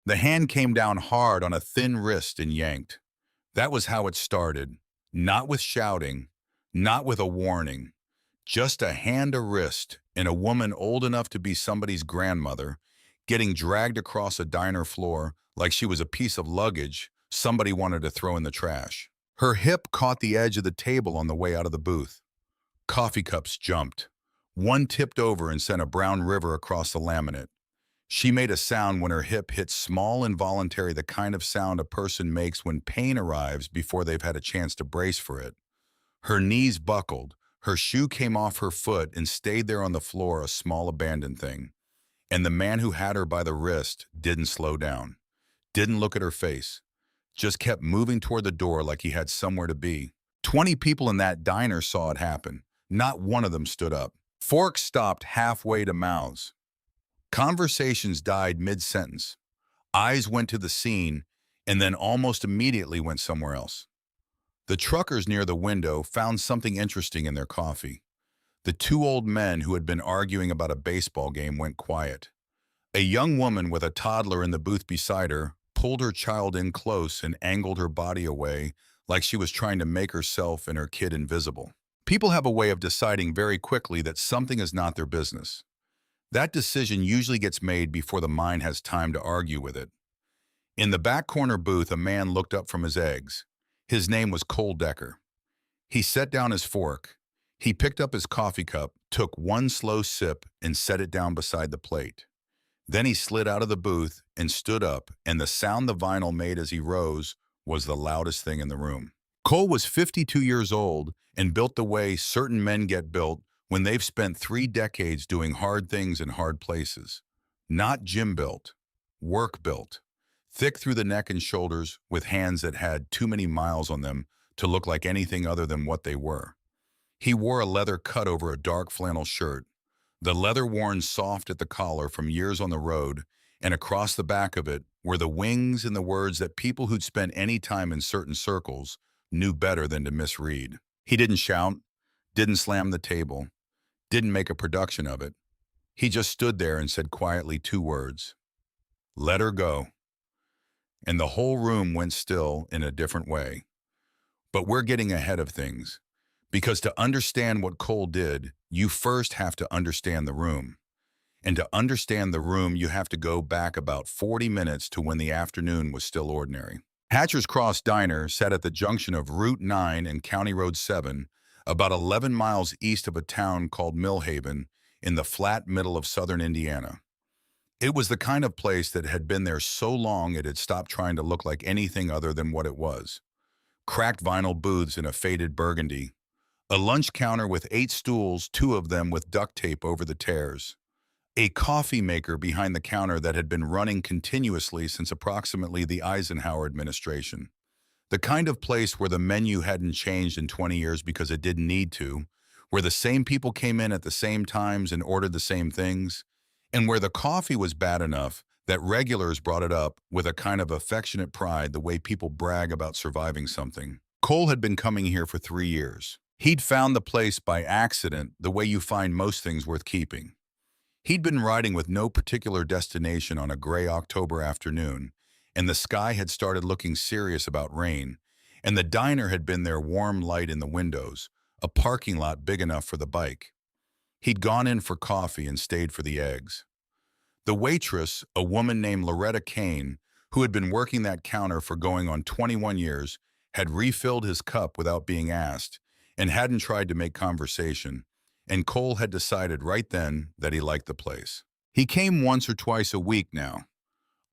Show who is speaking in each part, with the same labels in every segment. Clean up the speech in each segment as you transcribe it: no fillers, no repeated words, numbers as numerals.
Speaker 1: The hand came down hard on a thin wrist and yanked. That was how it started. Not with shouting, not with a warning. Just a hand, a wrist, and a woman old enough to be somebody's grandmother, getting dragged across a diner floor like she was a piece of luggage somebody wanted to throw in the trash. Her hip caught the edge of the table on the way out of the booth. Coffee cups jumped. One tipped over and sent a brown river across the laminate. She made a sound when her hip hit, small, involuntary, the kind of sound a person makes when pain arrives before they've had a chance to brace for it. Her knees buckled. Her shoe came off her foot and stayed there on the floor, a small abandoned thing. And the man who had her by the wrist didn't slow down, didn't look at her face, just kept moving toward the door like he had somewhere to be. 20 people in that diner saw it happen. Not one of them stood up. Forks stopped halfway to mouths. Conversations died mid-sentence. Eyes went to the scene and then almost immediately went somewhere else. The truckers near the window found something interesting in their coffee. The two old men who had been arguing about a baseball game went quiet. A young woman with a toddler in the booth beside her pulled her child in close and angled her body away like she was trying to make herself and her kid invisible. People have a way of deciding very quickly that something is not their business. That decision usually gets made before the mind has time to argue with it. In the back corner booth, a man looked up from his eggs. His name was Cole Decker. He set down his fork. He picked up his coffee cup, took one slow sip, and set it down beside the plate. Then he slid out of the booth and stood up, and the sound the vinyl made as he rose was the loudest thing in the room. Cole was 52 years old and built the way certain men get built when they've spent 3 decades doing hard things in hard places. Not gym built, work built. Thick through the neck and shoulders, with hands that had too many miles on them to look like anything other than what they were. He wore a leather cut over a dark flannel shirt, the leather worn soft at the collar from years on the road, and across the back of it were the wings and the words that people who'd spent any time in certain circles knew better than to misread. He didn't shout, didn't slam the table, didn't make a production of it. He just stood there and said quietly 2 words, "Let her go." And the whole room went still in a different way. But we're getting ahead of things, because to understand what Cole did, you first have to understand the room. And to understand the room, you have to go back about 40 minutes to when the afternoon was still ordinary. Hatcher's Cross Diner sat at the junction of Route 9 and County Road 7, about 11 miles east of a town called Millhaven in the flat middle of southern Indiana. It was the kind of place that had been there so long it had stopped trying to look like anything other than what it was. Cracked vinyl booths in a faded burgundy. A lunch counter with 8 stools, 2 of them with duct tape over the tears. A coffee maker behind the counter that had been running continuously since approximately the Eisenhower administration. The kind of place where the menu hadn't changed in 20 years because it didn't need to, where the same people came in at the same times and ordered the same things, and where the coffee was bad enough that regulars brought it up with a kind of affectionate pride the way people brag about surviving something. Cole had been coming here for 3 years. He'd found the place by accident, the way you find most things worth keeping. He'd been riding with no particular destination on a gray October afternoon, and the sky had started looking serious about rain, and the diner had been their warm light in the windows, a parking lot big enough for the bike. He'd gone in for coffee and stayed for the eggs. The waitress, a woman named Loretta Kane, who had been working that counter for going on 21 years, had refilled his cup without being asked and hadn't tried to make conversation, and Cole had decided right then that he liked the place. He came once or twice a week now.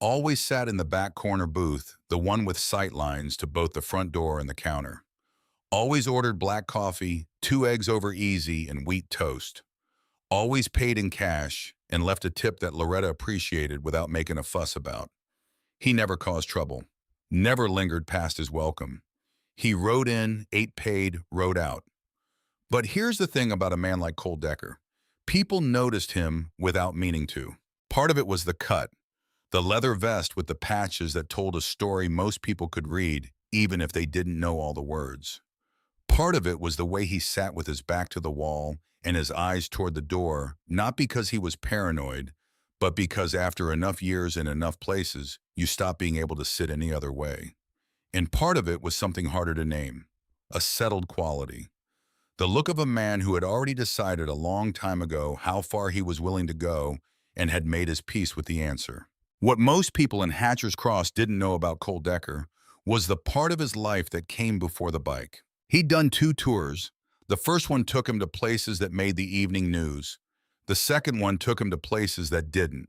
Speaker 1: Always sat in the back corner booth, the one with sight lines to both the front door and the counter. Always ordered black coffee, 2 eggs over easy, and wheat toast. Always paid in cash and left a tip that Loretta appreciated without making a fuss about. He never caused trouble, never lingered past his welcome. He rode in, ate paid, rode out. But here's the thing about a man like Cole Decker. People noticed him without meaning to. Part of it was the cut, the leather vest with the patches that told a story most people could read, even if they didn't know all the words. Part of it was the way he sat with his back to the wall and his eyes toward the door, not because he was paranoid, but because after enough years in enough places, you stop being able to sit any other way. And part of it was something harder to name, a settled quality. The look of a man who had already decided a long time ago how far he was willing to go and had made his peace with the answer. What most people in Hatcher's Cross didn't know about Cole Decker was the part of his life that came before the bike. He'd done 2 tours. The first one took him to places that made the evening news. The second one took him to places that didn't.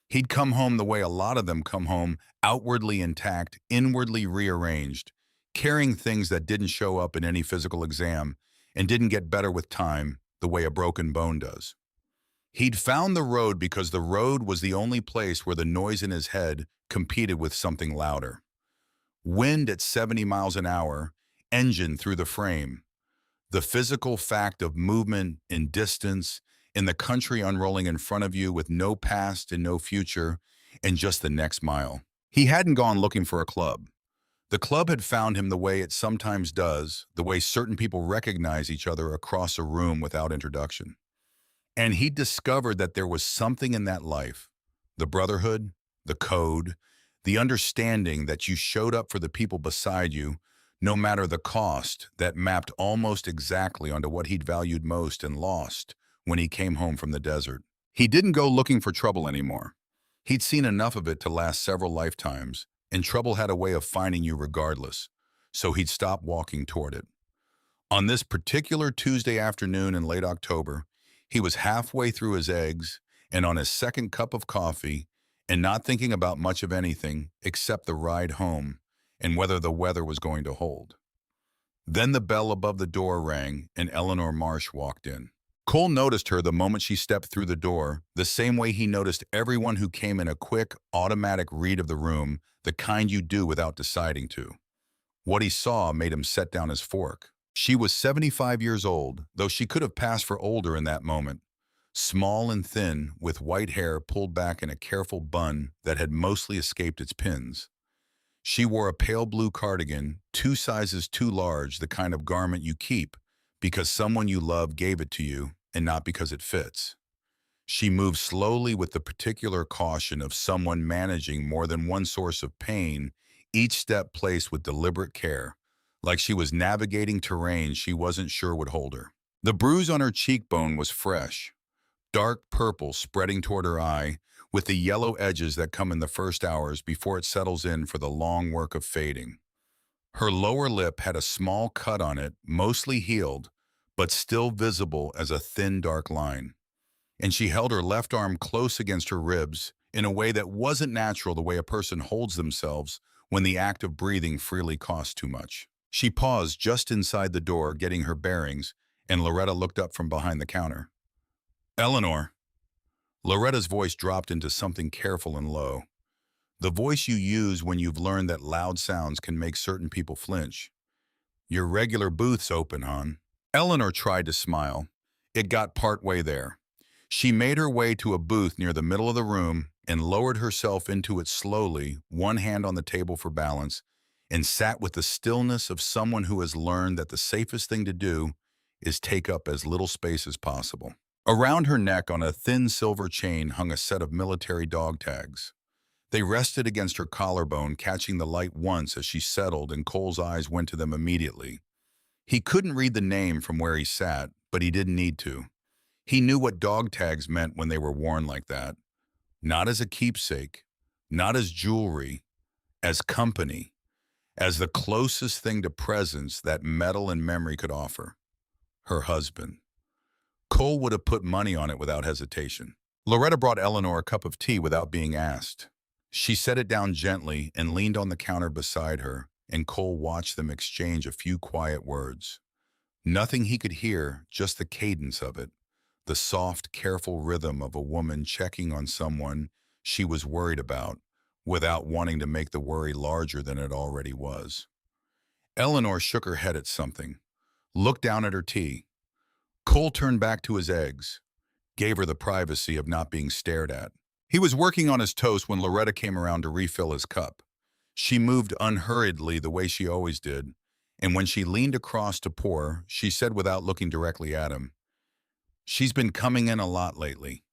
Speaker 1: He'd come home the way a lot of them come home, outwardly intact, inwardly rearranged, carrying things that didn't show up in any physical exam and didn't get better with time the way a broken bone does. He'd found the road because the road was the only place where the noise in his head competed with something louder. Wind at 70 miles an hour, engine through the frame, the physical fact of movement in distance, in the country unrolling in front of you with no past and no future, and just the next mile. He hadn't gone looking for a club. The club had found him the way it sometimes does, the way certain people recognize each other across a room without introduction. And he discovered that there was something in that life, the brotherhood, the code, the understanding that you showed up for the people beside you, no matter the cost, that mapped almost exactly onto what he'd valued most and lost when he came home from the desert. He didn't go looking for trouble anymore. He'd seen enough of it to last several lifetimes, and trouble had a way of finding you regardless, so he'd stop walking toward it. On this particular Tuesday afternoon in late October, he was halfway through his eggs and on his second cup of coffee and not thinking about much of anything except the ride home and whether the weather was going to hold. Then the bell above the door rang and Eleanor Marsh walked in. Cole noticed her the moment she stepped through the door, the same way he noticed everyone who came in, a quick, automatic read of the room, the kind you do without deciding to. What he saw made him set down his fork. She was 75 years old, though she could have passed for older in that moment. Small and thin, with white hair pulled back in a careful bun that had mostly escaped its pins. She wore a pale blue cardigan, 2 sizes too large, the kind of garment you keep because someone you love gave it to you and not because it fits. She moved slowly with the particular caution of someone managing more than one source of pain, each step placed with deliberate care, like she was navigating terrain she wasn't sure would hold her. The bruise on her cheekbone was fresh, dark purple spreading toward her eye, with the yellow edges that come in the first hours before it settles in for the long work of fading. Her lower lip had a small cut on it, mostly healed, but still visible as a thin dark line. And she held her left arm close against her ribs in a way that wasn't natural, the way a person holds themselves when the act of breathing freely costs too much. She paused just inside the door, getting her bearings, and Loretta looked up from behind the counter. "Eleanor." Loretta's voice dropped into something careful and low. The voice you use when you've learned that loud sounds can make certain people flinch. "Your regular booth's open, hon." Eleanor tried to smile. It got partway there. She made her way to a booth near the middle of the room and lowered herself into it slowly, one hand on the table for balance, and sat with the stillness of someone who has learned that the safest thing to do is take up as little space as possible. Around her neck on a thin silver chain hung a set of military dog tags. They rested against her collarbone, catching the light once as she settled, and Cole's eyes went to them immediately. He couldn't read the name from where he sat, but he didn't need to. He knew what dog tags meant when they were worn like that. Not as a keepsake, not as jewelry, as company, as the closest thing to presence that metal and memory could offer. Her husband. Cole would have put money on it without hesitation. Loretta brought Eleanor a cup of tea without being asked. She set it down gently and leaned on the counter beside her, and Cole watched them exchange a few quiet words. Nothing he could hear, just the cadence of it, the soft, careful rhythm of a woman checking on someone she was worried about, without wanting to make the worry larger than it already was. Eleanor shook her head at something, looked down at her tea. Cole turned back to his eggs, gave her the privacy of not being stared at. He was working on his toast when Loretta came around to refill his cup. She moved unhurriedly the way she always did, and when she leaned across to pour, she said without looking directly at him, "She's been coming in a lot lately."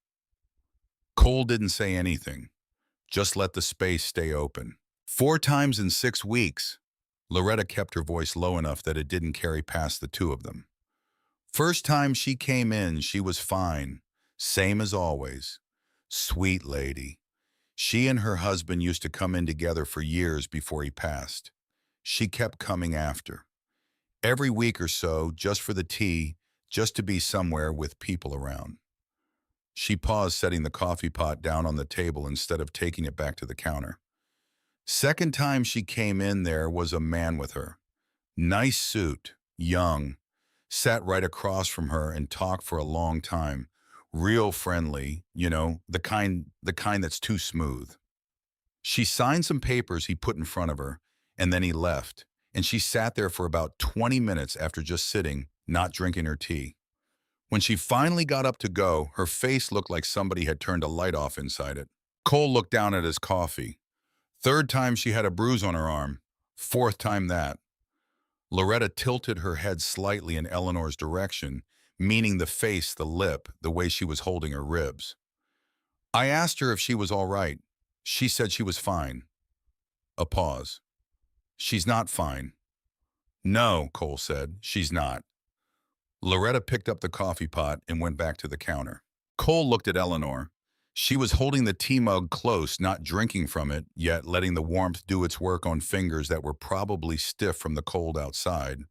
Speaker 1: Cole didn't say anything, just let the space stay open. 4 times in 6 weeks, Loretta kept her voice low enough that it didn't carry past the two of them. First time she came in, she was fine, same as always. Sweet lady. She and her husband used to come in together for years before he passed. She kept coming after. Every week or so, just for the tea, just to be somewhere with people around. She paused, setting the coffee pot down on the table instead of taking it back to the counter. Second time she came in, there was a man with her. Nice suit, young, sat right across from her and talked for a long time. Real friendly, the kind that's too smooth. She signed some papers he put in front of her, and then he left, and she sat there for about 20 minutes after just sitting, not drinking her tea. When she finally got up to go, her face looked like somebody had turned a light off inside it. Cole looked down at his coffee. Third time she had a bruise on her arm. Fourth time that. Loretta tilted her head slightly in Eleanor's direction, meaning the face, the lip, the way she was holding her ribs. I asked her if she was all right. She said she was fine. A pause. She's not fine. No, Cole said, she's not. Loretta picked up the coffee pot and went back to the counter. Cole looked at Eleanor. She was holding the tea mug close, not drinking from it, yet letting the warmth do its work on fingers that were probably stiff from the cold outside.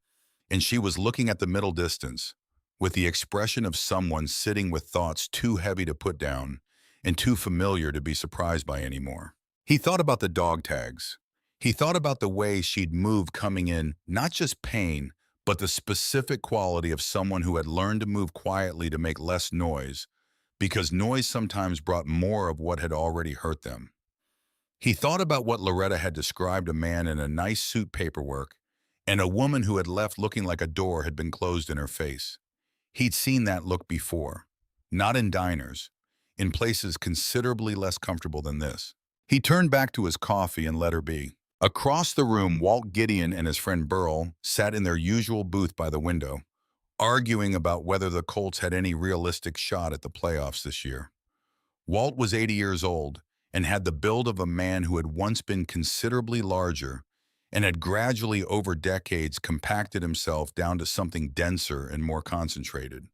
Speaker 1: And she was looking at the middle distance, with the expression of someone sitting with thoughts too heavy to put down and too familiar to be surprised by anymore. He thought about the dog tags. He thought about the way she'd moved coming in, not just pain, but the specific quality of someone who had learned to move quietly to make less noise, because noise sometimes brought more of what had already hurt them. He thought about what Loretta had described a man in a nice suit paperwork and a woman who had left looking like a door had been closed in her face. He'd seen that look before, not in diners, in places considerably less comfortable than this. He turned back to his coffee and let her be. Across the room, Walt Gideon and his friend Burl sat in their usual booth by the window, arguing about whether the Colts had any realistic shot at the playoffs this year. Walt was 80 years old and had the build of a man who had once been considerably larger and had gradually over decades compacted himself down to something denser and more concentrated.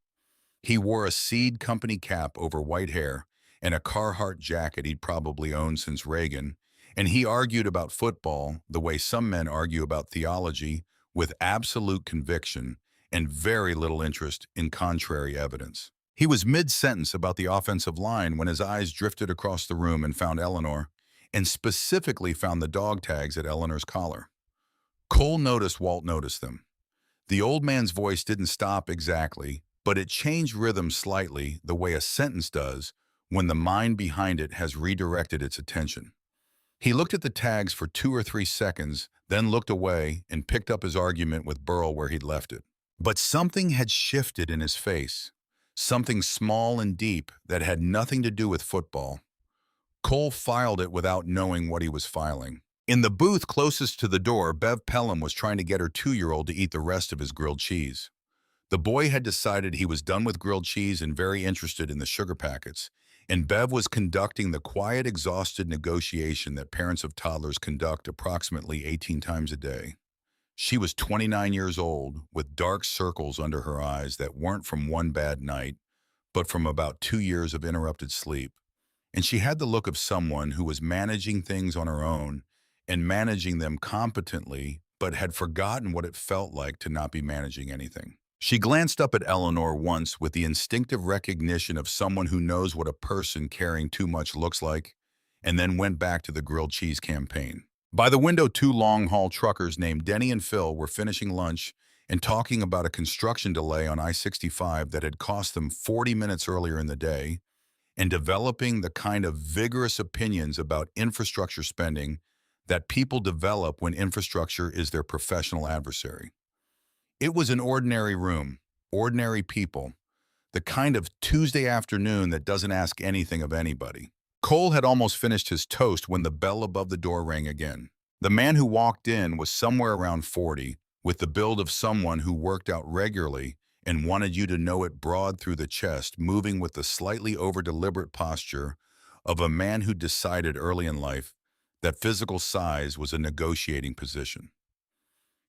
Speaker 1: He wore a Seed Company cap over white hair and a Carhartt jacket he'd probably owned since Reagan, and he argued about football the way some men argue about theology, with absolute conviction and very little interest in contrary evidence. He was mid-sentence about the offensive line when his eyes drifted across the room and found Eleanor, and specifically found the dog tags at Eleanor's collar. Cole noticed Walt noticed them. The old man's voice didn't stop exactly, but it changed rhythm slightly, the way a sentence does when the mind behind it has redirected its attention. He looked at the tags for 2 or 3 seconds, then looked away and picked up his argument with Burl where he'd left it. But something had shifted in his face, something small and deep that had nothing to do with football. Cole filed it without knowing what he was filing. In the booth closest to the door, Bev Pelham was trying to get her 2-year-old to eat the rest of his grilled cheese. The boy had decided he was done with grilled cheese and very interested in the sugar packets, and Bev was conducting the quiet, exhausted negotiation that parents of toddlers conduct approximately 18 times a day. She was 29 years old, with dark circles under her eyes that weren't from one bad night, but from about 2 years of interrupted sleep. And she had the look of someone who was managing things on her own and managing them competently, but had forgotten what it felt like to not be managing anything. She glanced up at Eleanor once with the instinctive recognition of someone who knows what a person caring too much looks like, and then went back to the grilled cheese campaign. By the window, 2 long-haul truckers named Denny and Phil were finishing lunch and talking about a construction delay on I-65 that had cost them 40 minutes earlier in the day, and developing the kind of vigorous opinions about infrastructure spending that people develop when infrastructure is their professional adversary. It was an ordinary room, ordinary people, the kind of Tuesday afternoon that doesn't ask anything of anybody. Cole had almost finished his toast when the bell above the door rang again. The man who walked in was somewhere around 40, with the build of someone who worked out regularly and wanted you to know it, broad through the chest, moving with the slightly over-deliberate posture of a man who decided early in life that physical size was a negotiating position.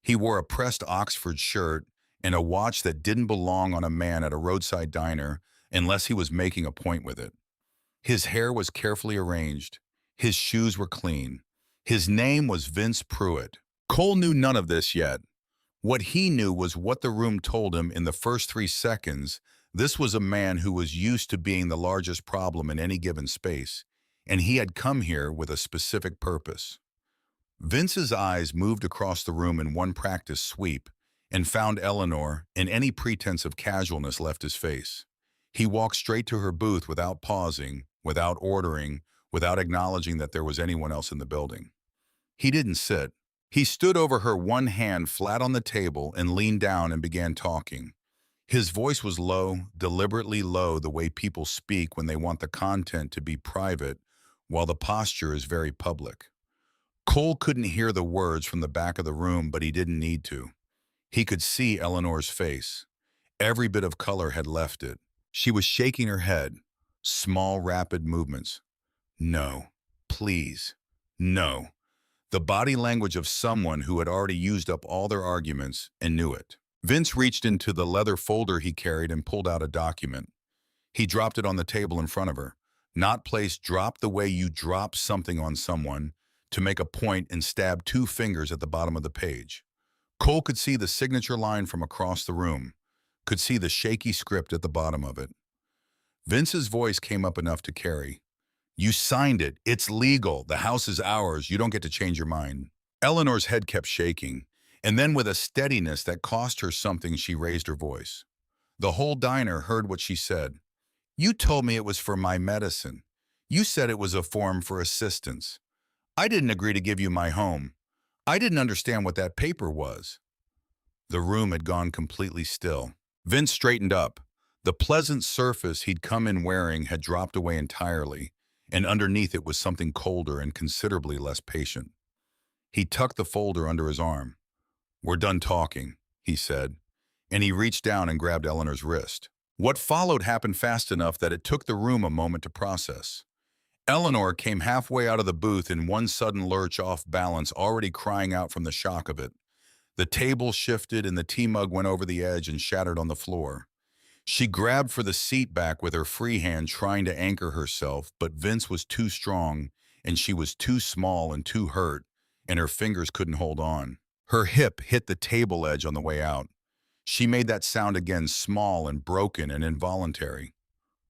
Speaker 1: He wore a pressed Oxford shirt and a watch that didn't belong on a man at a roadside diner unless he was making a point with it. His hair was carefully arranged. His shoes were clean. His name was Vince Pruitt. Cole knew none of this yet. What he knew was what the room told him in the first 3 seconds. This was a man who was used to being the largest problem in any given space, and he had come here with a specific purpose. Vince's eyes moved across the room in one practice sweep and found Eleanor, and any pretense of casualness left his face. He walked straight to her booth without pausing, without ordering, without acknowledging that there was anyone else in the building. He didn't sit. He stood over her, one hand flat on the table, and leaned down and began talking. His voice was low, deliberately low, the way people speak when they want the content to be private, while the posture is very public. Cole couldn't hear the words from the back of the room, but he didn't need to. He could see Eleanor's face. Every bit of color had left it. She was shaking her head. Small, rapid movements. No. Please. No. The body language of someone who had already used up all their arguments and knew it. Vince reached into the leather folder he carried and pulled out a document. He dropped it on the table in front of her. Not placed, dropped the way you drop something on someone, to make a point, and stabbed 2 fingers at the bottom of the page. Cole could see the signature line from across the room, could see the shaky script at the bottom of it. Vince's voice came up enough to carry. You signed it. It's legal. The house is ours. You don't get to change your mind. Eleanor's head kept shaking, and then with a steadiness that cost her something, she raised her voice. The whole diner heard what she said. You told me it was for my medicine. You said it was a form for assistance. I didn't agree to give you my home. I didn't understand what that paper was. The room had gone completely still. Vince straightened up. The pleasant surface he'd come in wearing had dropped away entirely, and underneath it was something colder and considerably less patient. He tucked the folder under his arm. We're done talking, he said, and he reached down and grabbed Eleanor's wrist. What followed happened fast enough that it took the room a moment to process. Eleanor came halfway out of the booth in one sudden lurch, off balance, already crying out from the shock of it. The table shifted and the tea mug went over the edge and shattered on the floor. She grabbed for the seat back with her free hand, trying to anchor herself, but Vince was too strong, and she was too small and too hurt, and her fingers couldn't hold on. Her hip hit the table edge on the way out. She made that sound again, small and broken and involuntary.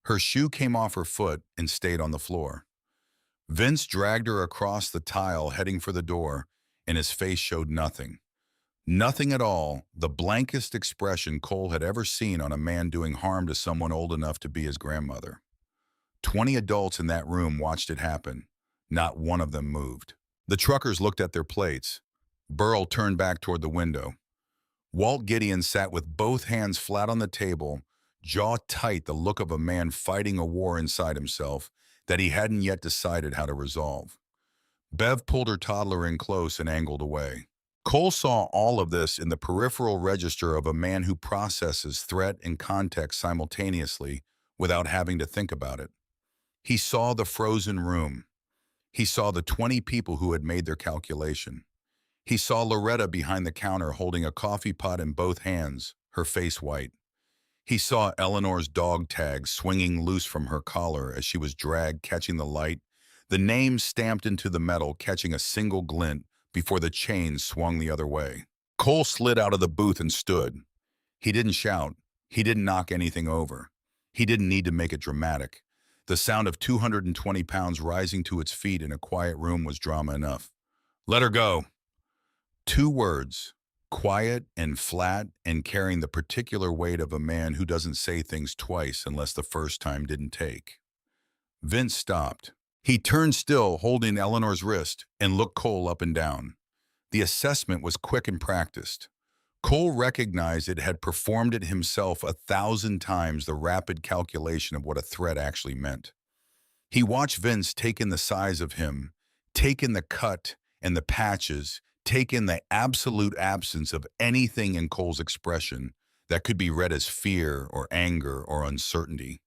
Speaker 1: Her shoe came off her foot and stayed on the floor. Vince dragged her across the tile, heading for the door, and his face showed nothing. Nothing at all, the blankest expression Cole had ever seen on a man doing harm to someone old enough to be his grandmother. 20 adults in that room watched it happen. Not one of them moved. The truckers looked at their plates. Burl turned back toward the window. Walt Gideon sat with both hands flat on the table, jaw tight, the look of a man fighting a war inside himself that he hadn't yet decided how to resolve. Bev pulled her toddler in close and angled away. Cole saw all of this in the peripheral register of a man who processes threat and context simultaneously without having to think about it. He saw the frozen room. He saw the 20 people who had made their calculation. He saw Loretta behind the counter holding a coffee pot in both hands, her face white. He saw Eleanor's dog tag swinging loose from her collar as she was dragged, catching the light, the name stamped into the metal catching a single glint before the chains swung the other way. Cole slid out of the booth and stood. He didn't shout. He didn't knock anything over. He didn't need to make it dramatic. The sound of 220 pounds rising to its feet in a quiet room was drama enough. Let her go. 2 words. Quiet and flat and carrying the particular weight of a man who doesn't say things twice unless the first time didn't take. Vince stopped. He turned still, holding Eleanor's wrist, and looked Cole up and down. The assessment was quick and practiced. Cole recognized it had performed it himself 1,000 times, the rapid calculation of what a threat actually meant. He watched Vince take in the size of him, take in the cut and the patches, take in the absolute absence of anything in Cole's expression that could be read as fear or anger or uncertainty.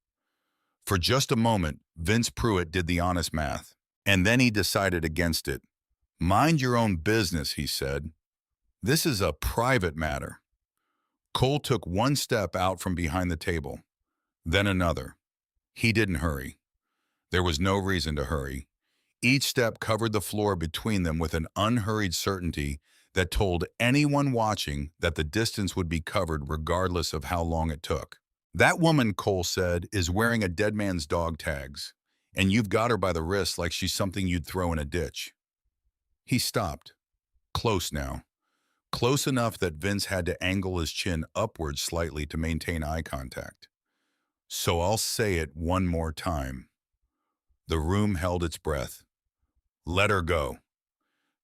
Speaker 1: For just a moment, Vince Pruitt did the honest math. And then he decided against it. Mind your own business, he said. This is a private matter. Cole took one step out from behind the table, then another. He didn't hurry. There was no reason to hurry. Each step covered the floor between them with an unhurried certainty that told anyone watching that the distance would be covered regardless of how long it took. That woman, Cole said, is wearing a dead man's dog tags, and you've got her by the wrist like she's something you'd throw in a ditch. He stopped. Close now. Close enough that Vince had to angle his chin upward slightly to maintain eye contact. So I'll say it one more time. The room held its breath. Let her go.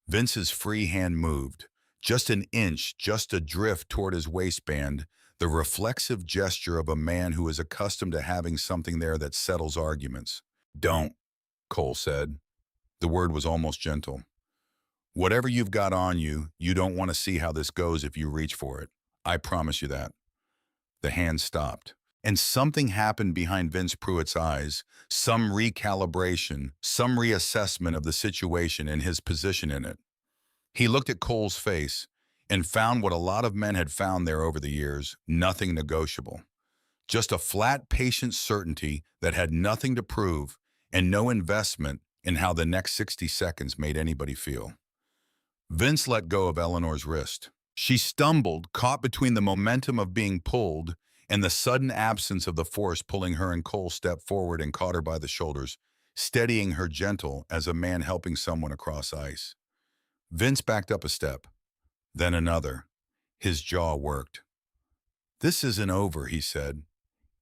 Speaker 1: Vince's free hand moved. Just an inch, just a drift toward his waistband, the reflexive gesture of a man who is accustomed to having something there that settles arguments. Don't, Cole said. The word was almost gentle. Whatever you've got on you, you don't want to see how this goes if you reach for it. I promise you that. The hand stopped. And something happened behind Vince Pruitt's eyes, some recalibration, some reassessment of the situation and his position in it. He looked at Cole's face and found what a lot of men had found there over the years, nothing negotiable. Just a flat, patient certainty that had nothing to prove and no investment in how the next 60 seconds made anybody feel. Vince let go of Eleanor's wrist. She stumbled, caught between the momentum of being pulled and the sudden absence of the force pulling her, and Cole stepped forward and caught her by the shoulders, steadying her gentle as a man helping someone across ice. Vince backed up a step, then another. His jaw worked. This isn't over, he said.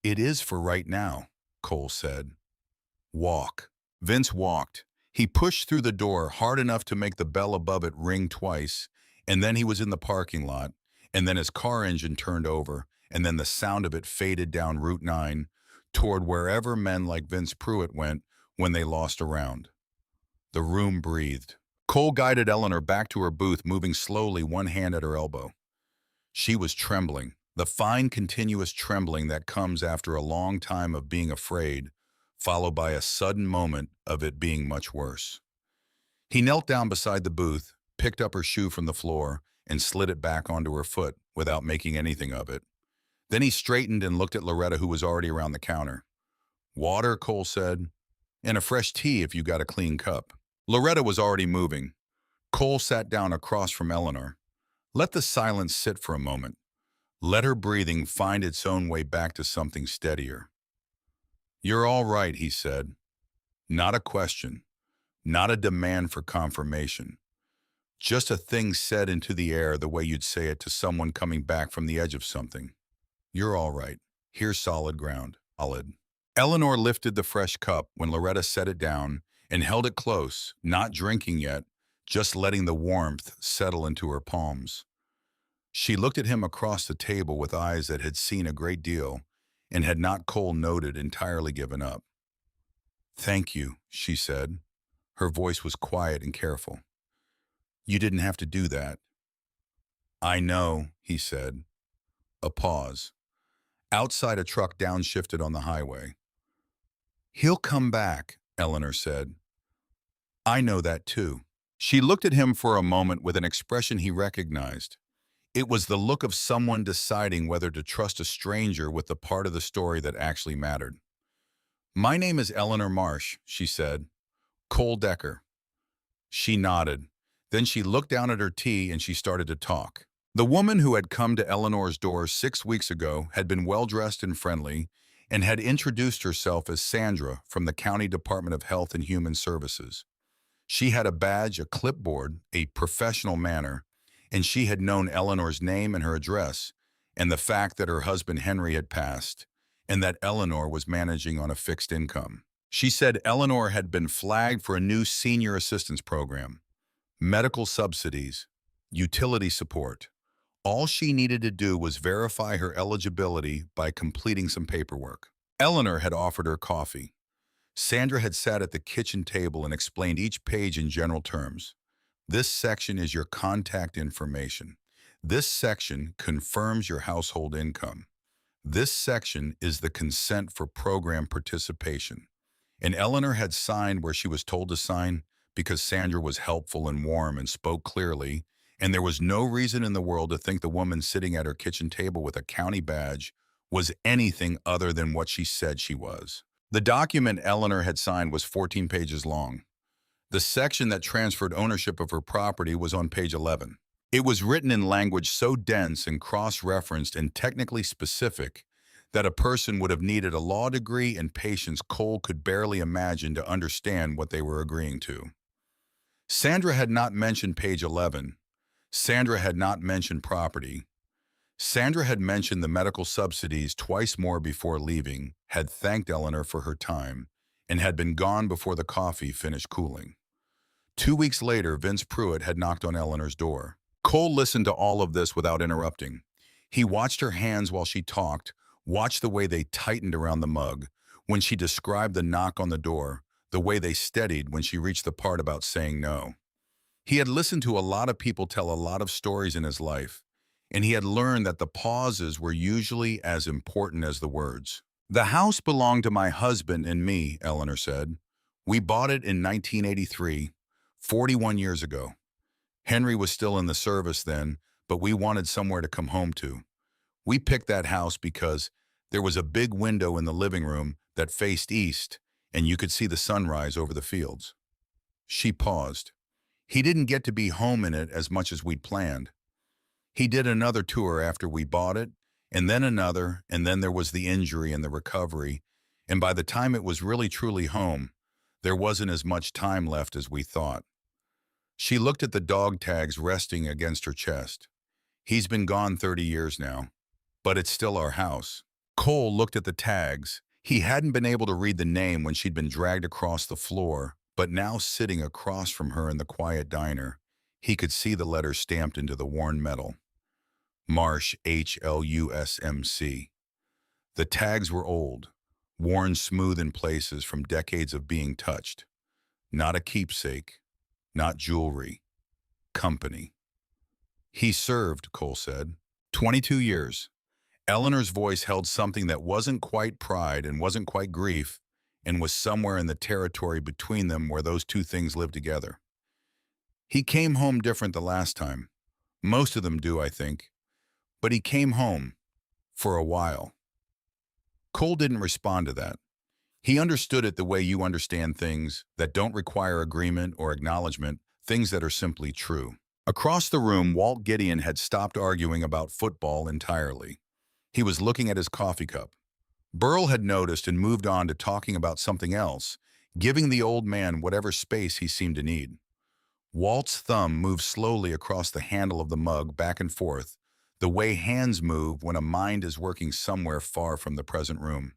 Speaker 1: It is for right now, Cole said. Walk. Vince walked. He pushed through the door hard enough to make the bell above it ring twice, and then he was in the parking lot, and then his car engine turned over, and then the sound of it faded down Route 9 toward wherever men like Vince Pruitt went when they lost a round. The room breathed. Cole guided Eleanor back to her booth, moving slowly, one hand at her elbow. She was trembling, the fine, continuous trembling that comes after a long time of being afraid, followed by a sudden moment of it being much worse. He knelt down beside the booth, picked up her shoe from the floor, and slid it back onto her foot without making anything of it. Then he straightened and looked at Loretta, who was already around the counter. Water, Cole said, and a fresh tea if you got a clean cup. Loretta was already moving. Cole sat down across from Eleanor. Let the silence sit for a moment. Let her breathing find its own way back to something steadier. You're all right, he said. Not a question, not a demand for confirmation. Just a thing said into the air the way you'd say it to someone coming back from the edge of something. You're all right. Here's solid ground. Solid. Eleanor lifted the fresh cup when Loretta set it down and held it close, not drinking yet, just letting the warmth settle into her palms. She looked at him across the table with eyes that had seen a great deal and had not, Cole noted, entirely given up. Thank you, she said. Her voice was quiet and careful. You didn't have to do that. I know, he said. A pause. Outside, a truck downshifted on the highway. He'll come back, Eleanor said. I know that too. She looked at him for a moment with an expression he recognized. It was the look of someone deciding whether to trust a stranger with the part of the story that actually mattered. My name is Eleanor Marsh, she said. Cole Decker. She nodded. Then she looked down at her tea and she started to talk. The woman who had come to Eleanor's door 6 weeks ago had been well-dressed and friendly and had introduced herself as Sandra from the County Department of Health and Human Services. She had a badge, a clipboard, a professional manner, and she had known Eleanor's name and her address, and the fact that her husband Henry had passed, and that Eleanor was managing on a fixed income. She said Eleanor had been flagged for a new senior assistance program, medical subsidies, utility support. All she needed to do was verify her eligibility by completing some paperwork. Eleanor had offered her coffee. Sandra had sat at the kitchen table and explained each page in general terms. This section is your contact information. This section confirms your household income. This section is the consent for program participation. And Eleanor had signed where she was told to sign because Sandra was helpful and warm and spoke clearly, and there was no reason in the world to think the woman sitting at her kitchen table with a county badge was anything other than what she said she was. The document Eleanor had signed was 14 pages long. The section that transferred ownership of her property was on page 11. It was written in language so dense and cross-referenced and technically specific that a person would have needed a law degree and patience Cole could barely imagine to understand what they were agreeing to. Sandra had not mentioned page 11. Sandra had not mentioned property. Sandra had mentioned the medical subsidies twice more before leaving, had thanked Eleanor for her time, and had been gone before the coffee finished cooling. 2 weeks later, Vince Pruitt had knocked on Eleanor's door. Cole listened to all of this without interrupting. He watched her hands while she talked, watched the way they tightened around the mug when she described the knock on the door, the way they steadied when she reached the part about saying no. He had listened to a lot of people tell a lot of stories in his life, and he had learned that the pauses were usually as important as the words. "The house belonged to my husband and me," Eleanor said. "We bought it in 1983, 41 years ago. Henry was still in the service then, but we wanted somewhere to come home to. We picked that house because there was a big window in the living room that faced east, and you could see the sunrise over the fields." She paused. "He didn't get to be home in it as much as we'd planned. He did another tour after we bought it, and then another, and then there was the injury and the recovery, and by the time it was really truly home, there wasn't as much time left as we thought." She looked at the dog tags resting against her chest. "He's been gone 30 years now, but it's still our house." Cole looked at the tags. He hadn't been able to read the name when she'd been dragged across the floor, but now sitting across from her in the quiet diner, he could see the letters stamped into the worn metal. Marsh, HLUSMC. The tags were old, worn smooth in places from decades of being touched. Not a keepsake, not jewelry. Company. "He served," Cole said. 22 years. Eleanor's voice held something that wasn't quite pride and wasn't quite grief, and was somewhere in the territory between them where those two things live together. "He came home different the last time. Most of them do, I think. But he came home. For a while." Cole didn't respond to that. He understood it the way you understand things that don't require agreement or acknowledgement, things that are simply true. Across the room, Walt Gideon had stopped arguing about football entirely. He was looking at his coffee cup. Burl had noticed and moved on to talking about something else, giving the old man whatever space he seemed to need. Walt's thumb moved slowly across the handle of the mug back and forth, the way hands move when a mind is working somewhere far from the present room.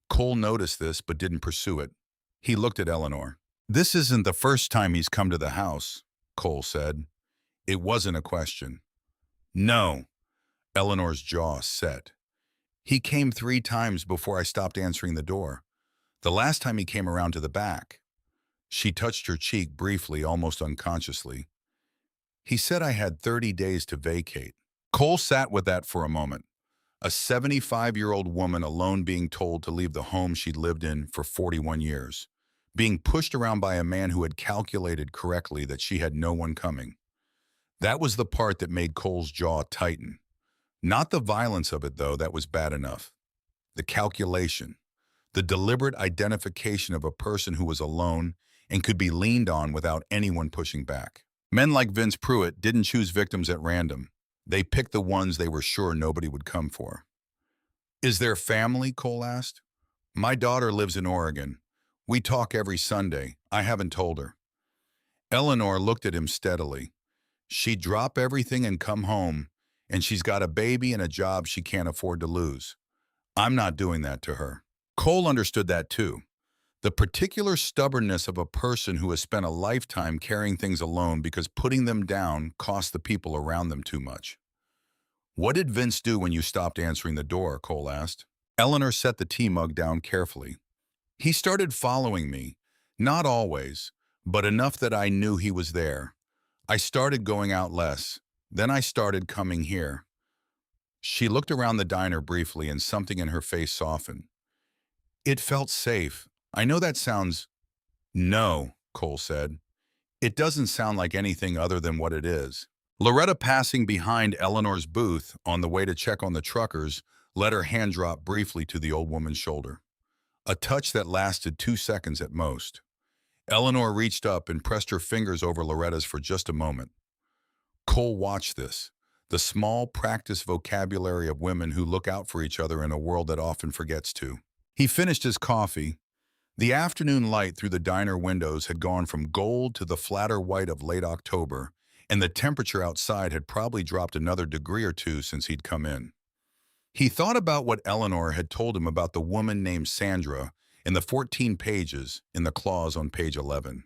Speaker 1: Cole noticed this but didn't pursue it. He looked at Eleanor. "This isn't the first time he's come to the house," Cole said. It wasn't a question. "No." Eleanor's jaw set. "He came 3 times before I stopped answering the door. The last time he came around to the back." She touched her cheek briefly, almost unconsciously. "He said I had 30 days to vacate." Cole sat with that for a moment. A 75-year-old woman alone being told to leave the home she'd lived in for 41 years, being pushed around by a man who had calculated correctly that she had no one coming. That was the part that made Cole's jaw tighten. Not the violence of it, though, that was bad enough. The calculation, the deliberate identification of a person who was alone and could be leaned on without anyone pushing back. Men like Vince Pruitt didn't choose victims at random. They picked the ones they were sure nobody would come for. "Is there family?" Cole asked. "My daughter lives in Oregon. We talk every Sunday. I haven't told her." Eleanor looked at him steadily. "She'd drop everything and come home, and she's got a baby and a job she can't afford to lose. I'm not doing that to her." Cole understood that too. The particular stubbornness of a person who has spent a lifetime carrying things alone because putting them down cost the people around them too much. "What did Vince do when you stopped answering the door?" Cole asked. Eleanor set the tea mug down carefully. "He started following me. Not always, but enough that I knew he was there. I started going out less. Then I started coming here." She looked around the diner briefly and something in her face softened. It felt safe. I know that sounds... No, Cole said. It doesn't sound like anything other than what it is. Loretta, passing behind Eleanor's booth on the way to check on the truckers, let her hand drop briefly to the old woman's shoulder. A touch that lasted 2 seconds at most. Eleanor reached up and pressed her fingers over Loretta's for just a moment. Cole watched this, the small, practiced vocabulary of women who look out for each other in a world that often forgets to. He finished his coffee. The afternoon light through the diner windows had gone from gold to the flatter white of late October, and the temperature outside had probably dropped another degree or two since he'd come in. He thought about what Eleanor had told him about the woman named Sandra in the 14 pages in the clause on page 11.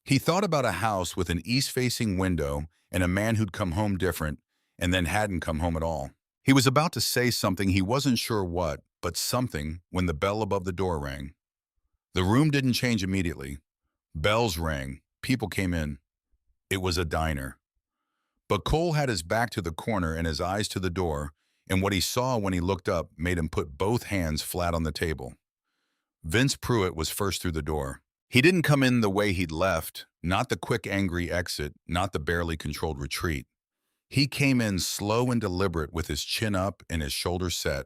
Speaker 1: He thought about a house with an east-facing window and a man who'd come home different and then hadn't come home at all. He was about to say something, he wasn't sure what, but something, when the bell above the door rang. The room didn't change immediately. Bells rang. People came in. It was a diner. But Cole had his back to the corner and his eyes to the door, and what he saw when he looked up made him put both hands flat on the table. Vince Pruitt was first through the door. He didn't come in the way he'd left, not the quick, angry exit, not the barely controlled retreat. He came in slow and deliberate with his chin up and his shoulders set,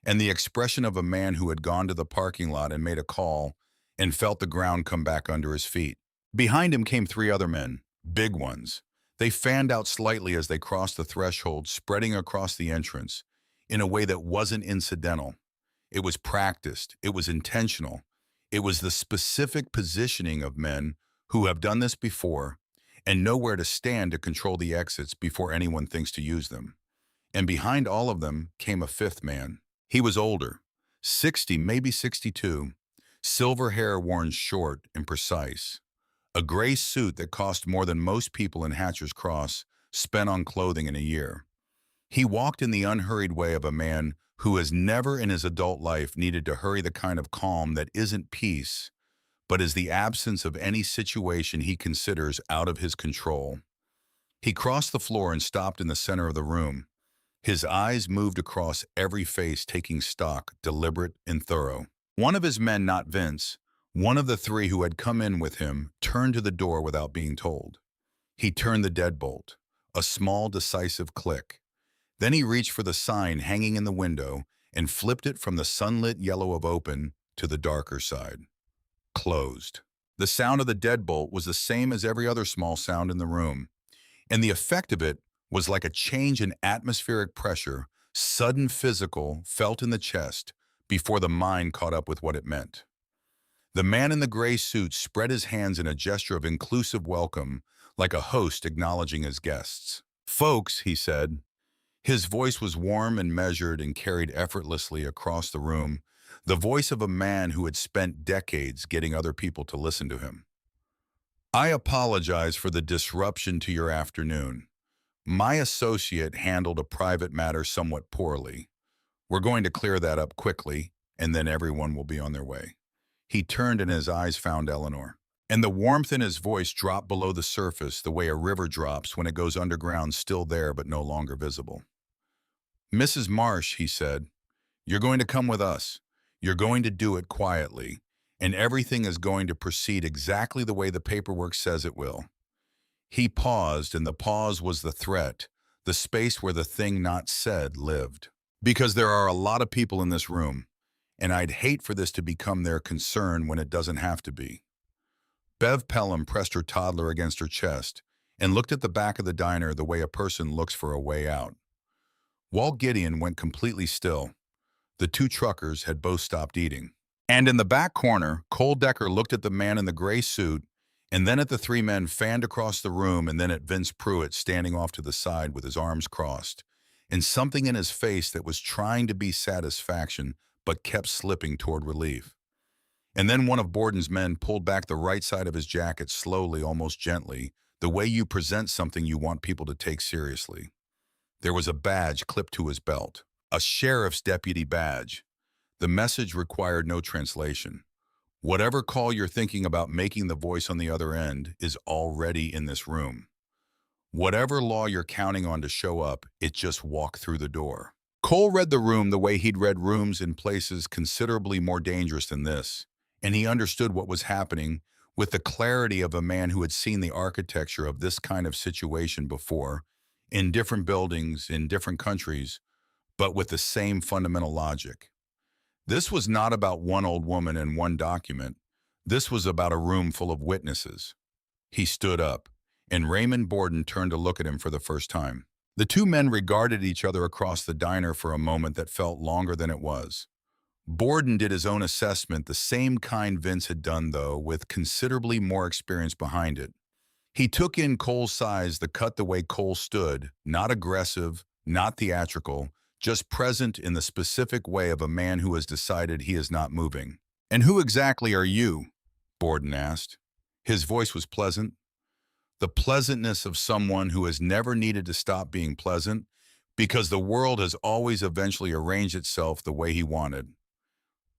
Speaker 1: and the expression of a man who had gone to the parking lot and made a call and felt the ground come back under his feet. Behind him came 3 other men, big ones. They fanned out slightly as they crossed the threshold, spreading across the entrance in a way that wasn't incidental. It was practiced. It was intentional. It was the specific positioning of men who have done this before and know where to stand to control the exits before anyone thinks to use them. And behind all of them came a 5th man. He was older, 60, maybe 62, silver hair worn short and precise, a gray suit that cost more than most people in Hatcher's Cross spent on clothing in a year. He walked in the unhurried way of a man who has never in his adult life needed to hurry, the kind of calm that isn't peace, but is the absence of any situation he considers out of his control. He crossed the floor and stopped in the center of the room. His eyes moved across every face, taking stock, deliberate and thorough. One of his men, not Vince, one of the 3 who had come in with him, turned to the door without being told. He turned the deadbolt, a small, decisive click. Then he reached for the sign hanging in the window and flipped it from the sunlit yellow of open to the darker side. Closed. The sound of the deadbolt was the same as every other small sound in the room, and the effect of it was like a change in atmospheric pressure, sudden, physical, felt in the chest before the mind caught up with what it meant. The man in the gray suit spread his hands in a gesture of inclusive welcome, like a host acknowledging his guests. "Folks," he said. His voice was warm and measured and carried effortlessly across the room, the voice of a man who had spent decades getting other people to listen to him. "I apologize for the disruption to your afternoon. My associate handled a private matter somewhat poorly. We're going to clear that up quickly, and then everyone will be on their way." He turned and his eyes found Eleanor, and the warmth in his voice dropped below the surface the way a river drops when it goes underground, still there but no longer visible. "Mrs. Marsh," he said, "you're going to come with us. You're going to do it quietly, and everything is going to proceed exactly the way the paperwork says it will." He paused, and the pause was the threat, the space where the thing not said lived. "Because there are a lot of people in this room, and I'd hate for this to become their concern when it doesn't have to be." Bev Pelham pressed her toddler against her chest and looked at the back of the diner the way a person looks for a way out. Walt Gideon went completely still. The 2 truckers had both stopped eating. And in the back corner, Cole Decker looked at the man in the gray suit, and then at the 3 men fanned across the room, and then at Vince Pruitt standing off to the side with his arms crossed, and something in his face that was trying to be satisfaction but kept slipping toward relief. And then one of Borden's men pulled back the right side of his jacket slowly, almost gently, the way you present something you want people to take seriously. There was a badge clipped to his belt, a sheriff's deputy badge. The message required no translation. Whatever call you're thinking about making, the voice on the other end is already in this room. Whatever law you're counting on to show up, it just walked through the door. Cole read the room the way he'd read rooms in places considerably more dangerous than this, and he understood what was happening with the clarity of a man who had seen the architecture of this kind of situation before, in different buildings, in different countries, but with the same fundamental logic. This was not about one old woman and one document. This was about a room full of witnesses. He stood up, and Raymond Borden turned to look at him for the first time. The two men regarded each other across the diner for a moment that felt longer than it was. Borden did his own assessment, the same kind Vince had done, though, with considerably more experience behind it. He took in Cole's size, the cut the way Cole stood, not aggressive, not theatrical, just present in the specific way of a man who has decided he is not moving. "And who exactly are you?" Borden asked. His voice was pleasant, the pleasantness of someone who has never needed to stop being pleasant because the world has always eventually arranged itself the way he wanted.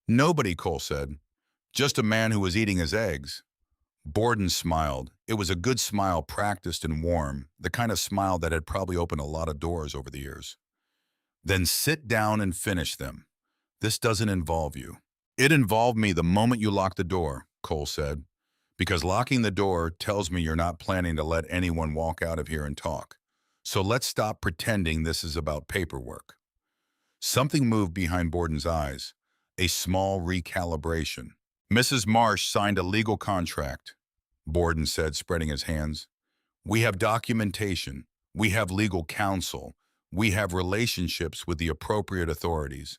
Speaker 1: "Nobody," Cole said. "Just a man who was eating his eggs." Borden smiled. It was a good smile, practiced and warm, the kind of smile that had probably opened a lot of doors over the years. "Then sit down and finish them. This doesn't involve you." "It involved me the moment you locked the door," Cole said, "because locking the door tells me you're not planning to let anyone walk out of here and talk. So let's stop pretending this is about paperwork." Something moved behind Borden's eyes, a small recalibration. "Mrs. Marsh signed a legal contract," Borden said, spreading his hands. "We have documentation. We have legal counsel. We have relationships with the appropriate authorities."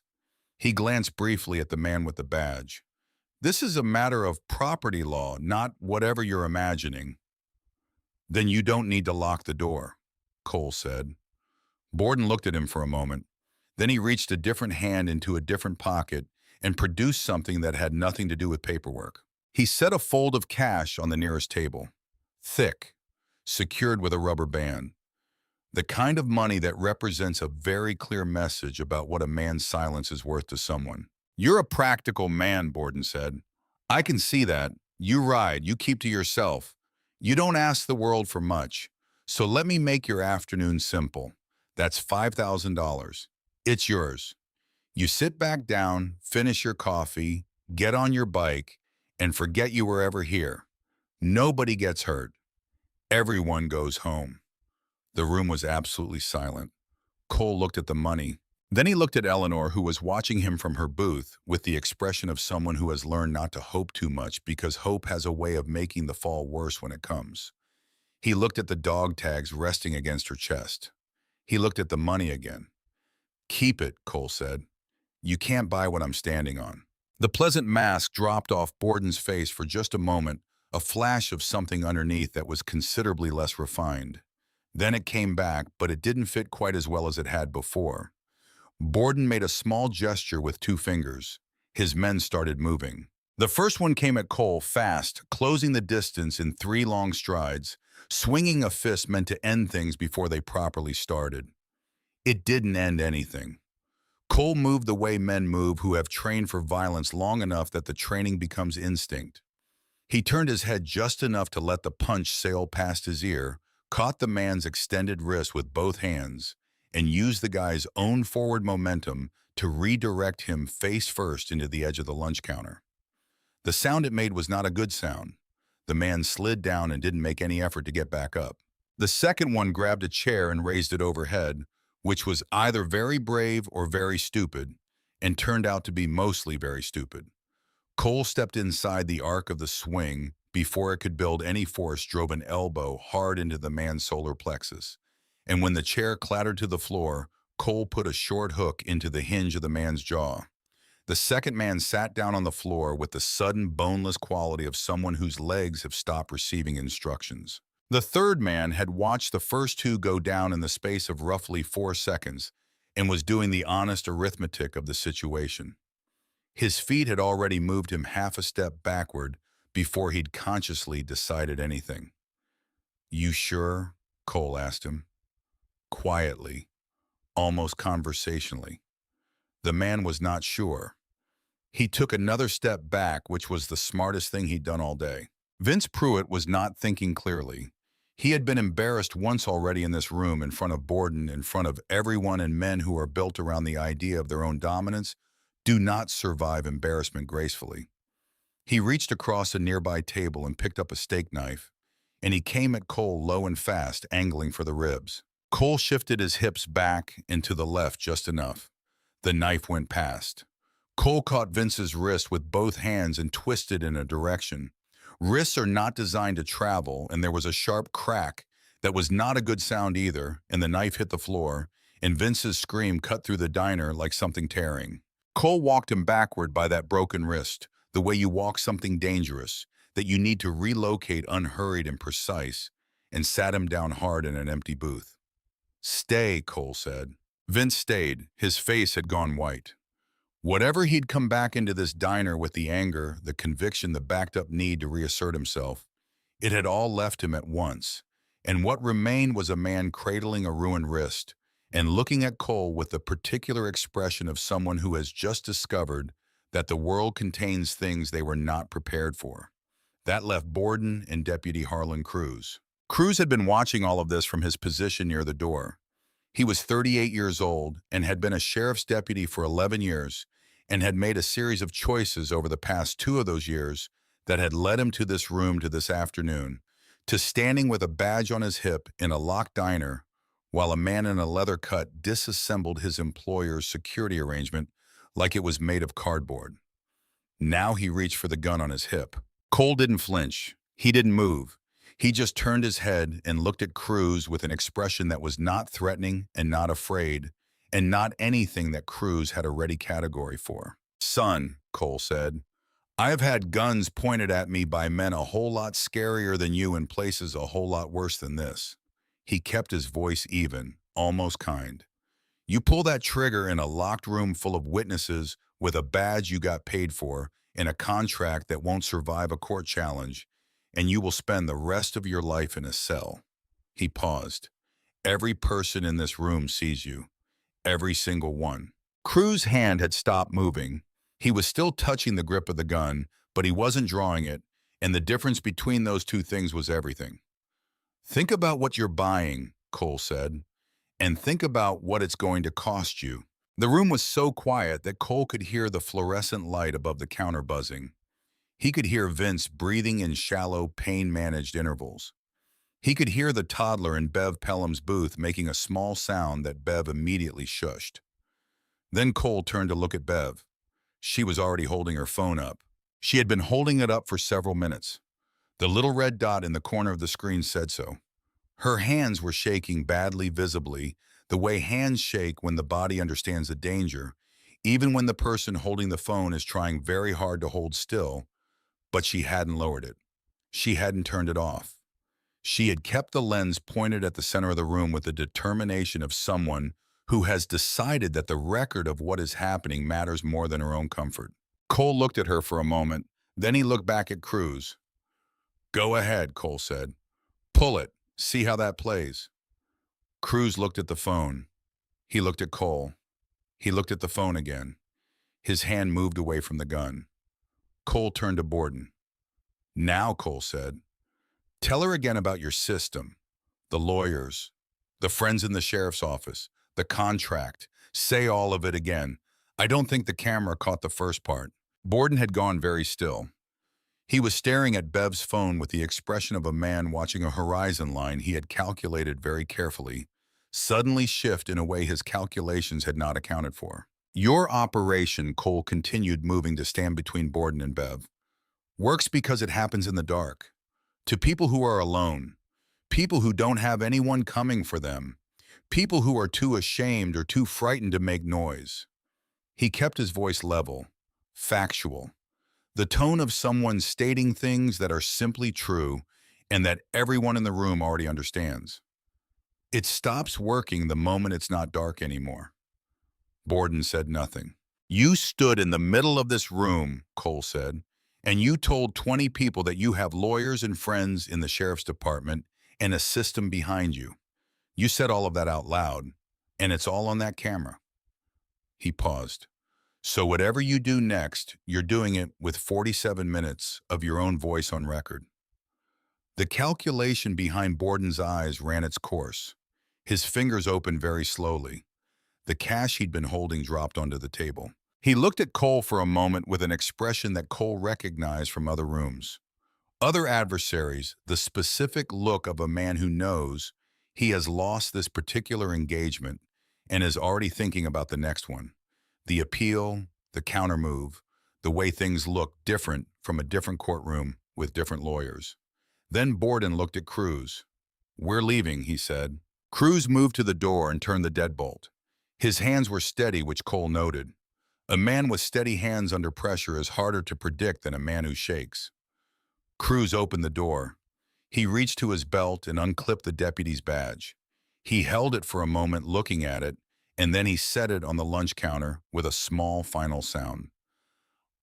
Speaker 1: He glanced briefly at the man with the badge. "This is a matter of property law, not whatever you're imagining." "Then you don't need to lock the door," Cole said. Borden looked at him for a moment. Then he reached a different hand into a different pocket and produced something that had nothing to do with paperwork. He set a fold of cash on the nearest table. Thick, secured with a rubber band. The kind of money that represents a very clear message about what a man's silence is worth to someone. "You're a practical man," Borden said. "I can see that. You ride, you keep to yourself. You don't ask the world for much. So let me make your afternoon simple. That's $5,000. It's yours. You sit back down, finish your coffee, get on your bike, and forget you were ever here. Nobody gets hurt. Everyone goes home." The room was absolutely silent. Cole looked at the money. Then he looked at Eleanor, who was watching him from her booth with the expression of someone who has learned not to hope too much because hope has a way of making the fall worse when it comes. He looked at the dog tags resting against her chest. He looked at the money again. "Keep it," Cole said. "You can't buy what I'm standing on." The pleasant mask dropped off Borden's face for just a moment, a flash of something underneath that was considerably less refined. Then it came back, but it didn't fit quite as well as it had before. Borden made a small gesture with two fingers. His men started moving. The first one came at Cole fast, closing the distance in 3 long strides, swinging a fist meant to end things before they properly started. It didn't end anything. Cole moved the way men move who have trained for violence long enough that the training becomes instinct. He turned his head just enough to let the punch sail past his ear, caught the man's extended wrist with both hands, and used the guy's own forward momentum to redirect him face first into the edge of the lunch counter. The sound it made was not a good sound. The man slid down and didn't make any effort to get back up. The second one grabbed a chair and raised it overhead, which was either very brave or very stupid, and turned out to be mostly very stupid. Cole stepped inside the arc of the swing before it could build any force, drove an elbow hard into the man's solar plexus. And when the chair clattered to the floor, Cole put a short hook into the hinge of the man's jaw. The second man sat down on the floor with the sudden boneless quality of someone whose legs have stopped receiving instructions. The third man had watched the first two go down in the space of roughly 4 seconds and was doing the honest arithmetic of the situation. His feet had already moved him half a step backward before he'd consciously decided anything. "You sure?" Cole asked him. Quietly, almost conversationally. The man was not sure. He took another step back, which was the smartest thing he'd done all day. Vince Pruitt was not thinking clearly. He had been embarrassed once already in this room, in front of Borden, in front of everyone, and men who are built around the idea of their own dominance do not survive embarrassment gracefully. He reached across a nearby table and picked up a steak knife, and he came at Cole low and fast, angling for the ribs. Cole shifted his hips back and to the left just enough. The knife went past. Cole caught Vince's wrist with both hands and twisted in a direction. Wrists are not designed to travel, and there was a sharp crack that was not a good sound either, and the knife hit the floor, and Vince's scream cut through the diner like something tearing. Cole walked him backward by that broken wrist, the way you walk something dangerous, that you need to relocate unhurried and precise, and sat him down hard in an empty booth. "Stay," Cole said. Vince stayed. His face had gone white. Whatever he'd come back into this diner with, the anger, the conviction, the backed-up need to reassert himself, it had all left him at once, and what remained was a man cradling a ruined wrist and looking at Cole with the particular expression of someone who has just discovered that the world contains things they were not prepared for. That left Borden and Deputy Harlan Cruz. Cruz had been watching all of this from his position near the door. He was 38 years old and had been a sheriff's deputy for 11 years and had made a series of choices over the past 2 of those years that had led him to this room, to this afternoon, to standing with a badge on his hip in a locked diner while a man in a leather cut disassembled his employer's security arrangement like it was made of cardboard. Now he reached for the gun on his hip. Cole didn't flinch. He didn't move. He just turned his head and looked at Cruz with an expression that was not threatening and not afraid, and not anything that Cruz had a ready category for. "Son," Cole said, "I have had guns pointed at me by men a whole lot scarier than you in places a whole lot worse than this." He kept his voice even, almost kind. "You pull that trigger in a locked room full of witnesses with a badge you got paid for, in a contract that won't survive a court challenge, and you will spend the rest of your life in a cell." He paused. "Every person in this room sees you. Every single one." Cruz's hand had stopped moving. He was still touching the grip of the gun, but he wasn't drawing it, and the difference between those two things was everything. "Think about what you're buying," Cole said, "and think about what it's going to cost you." The room was so quiet that Cole could hear the fluorescent light above the counter buzzing. He could hear Vince breathing in shallow, pain-managed intervals. He could hear the toddler in Bev Pelham's booth making a small sound that Bev immediately shushed. Then Cole turned to look at Bev. She was already holding her phone up. She had been holding it up for several minutes. The little red dot in the corner of the screen said so. Her hands were shaking badly, visibly, the way hands shake when the body understands the danger, even when the person holding the phone is trying very hard to hold still, but she hadn't lowered it. She hadn't turned it off. She had kept the lens pointed at the center of the room with the determination of someone who has decided that the record of what is happening matters more than her own comfort. Cole looked at her for a moment, then he looked back at Cruz. "Go ahead," Cole said. "Pull it. See how that plays." Cruz looked at the phone. He looked at Cole. He looked at the phone again. His hand moved away from the gun. Cole turned to Borden. "Now," Cole said, "tell her again about your system, the lawyers, the friends in the sheriff's office, the contract. Say all of it again. I don't think the camera caught the first part." Borden had gone very still. He was staring at Bev's phone with the expression of a man watching a horizon line he had calculated very carefully suddenly shift in a way his calculations had not accounted for. "Your operation," Cole continued, moving to stand between Borden and Bev, "works because it happens in the dark. To people who are alone, people who don't have anyone coming for them, people who are too ashamed or too frightened to make noise." He kept his voice level, factual, the tone of someone stating things that are simply true and that everyone in the room already understands. "It stops working the moment it's not dark anymore." Borden said nothing. "You stood in the middle of this room," Cole said, "and you told 20 people that you have lawyers and friends in the sheriff's department and a system behind you. You said all of that out loud, and it's all on that camera." He paused. "So whatever you do next, you're doing it with 47 minutes of your own voice on record." The calculation behind Borden's eyes ran its course. His fingers opened very slowly. The cash he'd been holding dropped onto the table. He looked at Cole for a moment with an expression that Cole recognized from other rooms. Other adversaries, the specific look of a man who knows he has lost this particular engagement and is already thinking about the next one. The appeal, the countermove, the way things look different from a different courtroom with different lawyers. Then Borden looked at Cruz. "We're leaving," he said. Cruz moved to the door and turned the deadbolt. His hands were steady, which Cole noted. A man with steady hands under pressure is harder to predict than a man who shakes. Cruz opened the door. He reached to his belt and unclipped the deputy's badge. He held it for a moment looking at it, and then he set it on the lunch counter with a small final sound.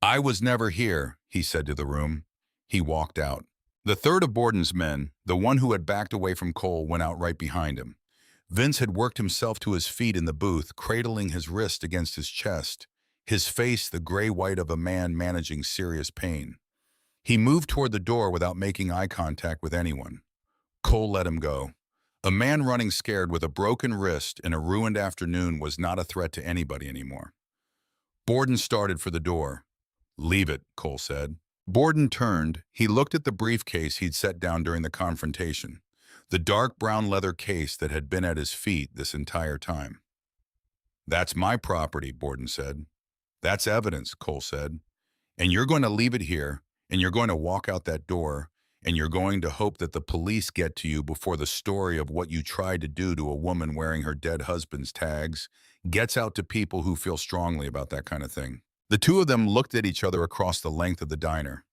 Speaker 1: "I was never here," he said to the room. He walked out. The third of Borden's men, the one who had backed away from Cole, went out right behind him. Vince had worked himself to his feet in the booth, cradling his wrist against his chest, his face the gray-white of a man managing serious pain. He moved toward the door without making eye contact with anyone. Cole let him go. A man running scared with a broken wrist in a ruined afternoon was not a threat to anybody anymore. Borden started for the door. "Leave it," Cole said. Borden turned. He looked at the briefcase he'd set down during the confrontation, the dark brown leather case that had been at his feet this entire time. "That's my property," Borden said. "That's evidence," Cole said. "And you're going to leave it here, and you're going to walk out that door, and you're going to hope that the police get to you before the story of what you tried to do to a woman wearing her dead husband's tags gets out to people who feel strongly about that kind of thing." The two of them looked at each other across the length of the diner.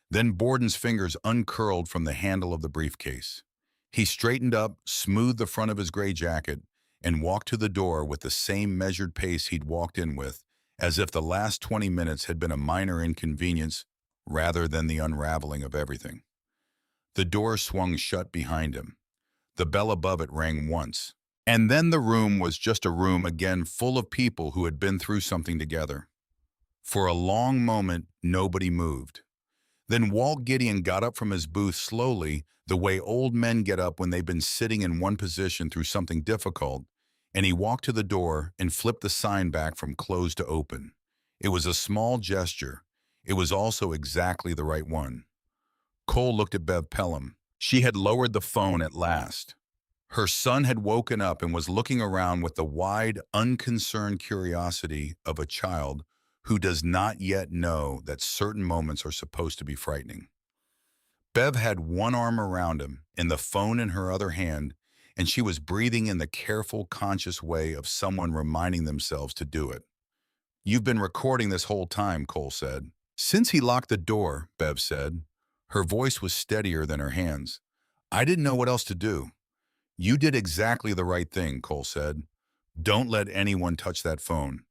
Speaker 1: Then Borden's fingers uncurled from the handle of the briefcase. He straightened up, smoothed the front of his gray jacket, and walked to the door with the same measured pace he'd walked in with, as if the last 20 minutes had been a minor inconvenience rather than the unraveling of everything. The door swung shut behind him. The bell above it rang once. And then the room was just a room again, full of people who had been through something together. For a long moment, nobody moved. Then Walt Gideon got up from his booth slowly, the way old men get up when they've been sitting in one position through something difficult, and he walked to the door and flipped the sign back from closed to open. It was a small gesture. It was also exactly the right one. Cole looked at Bev Pelham. She had lowered the phone at last. Her son had woken up and was looking around with the wide, unconcerned curiosity of a child who does not yet know that certain moments are supposed to be frightening. Bev had one arm around him and the phone in her other hand, and she was breathing in the careful, conscious way of someone reminding themselves to do it. "You've been recording this whole time," Cole said. "Since he locked the door," Bev said. Her voice was steadier than her hands. "I didn't know what else to do." "You did exactly the right thing," Cole said. "Don't let anyone touch that phone.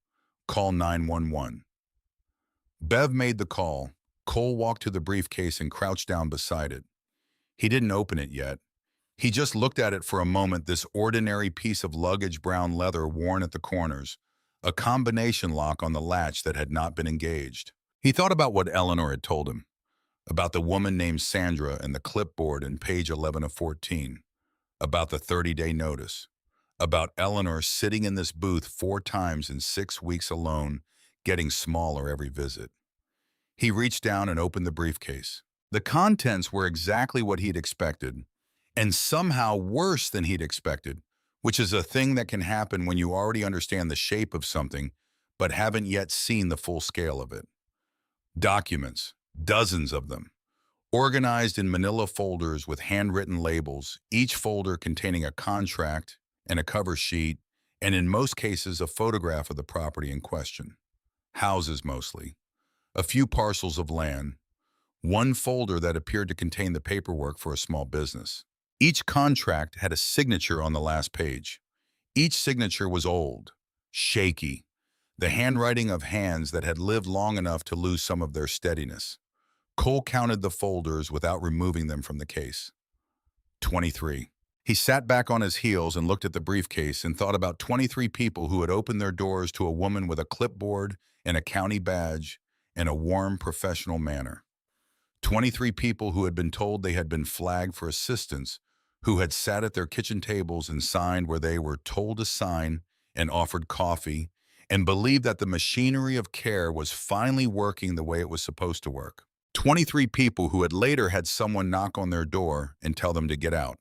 Speaker 1: Call 911. Bev made the call. Cole walked to the briefcase and crouched down beside it. He didn't open it yet. He just looked at it for a moment, this ordinary piece of luggage brown leather worn at the corners, a combination lock on the latch that had not been engaged. He thought about what Eleanor had told him, about the woman named Sandra and the clipboard in page 11 of 14, about the 30-day notice, about Eleanor sitting in this booth 4 times in 6 weeks alone, getting smaller every visit. He reached down and opened the briefcase. The contents were exactly what he'd expected, and somehow worse than he'd expected, which is a thing that can happen when you already understand the shape of something, but haven't yet seen the full scale of it. Documents, dozens of them, organized in manila folders with handwritten labels, each folder containing a contract and a cover sheet, and in most cases a photograph of the property in question. Houses mostly. A few parcels of land. One folder that appeared to contain the paperwork for a small business. Each contract had a signature on the last page. Each signature was old, shaky, the handwriting of hands that had lived long enough to lose some of their steadiness. Cole counted the folders without removing them from the case. 23. He sat back on his heels and looked at the briefcase and thought about 23 people who had opened their doors to a woman with a clipboard and a county badge and a warm, professional manner. 23 people who had been told they had been flagged for assistance, who had sat at their kitchen tables and signed where they were told to sign and offered coffee, and believed that the machinery of care was finally working the way it was supposed to work. 23 people who had later had someone knock on their door and tell them to get out.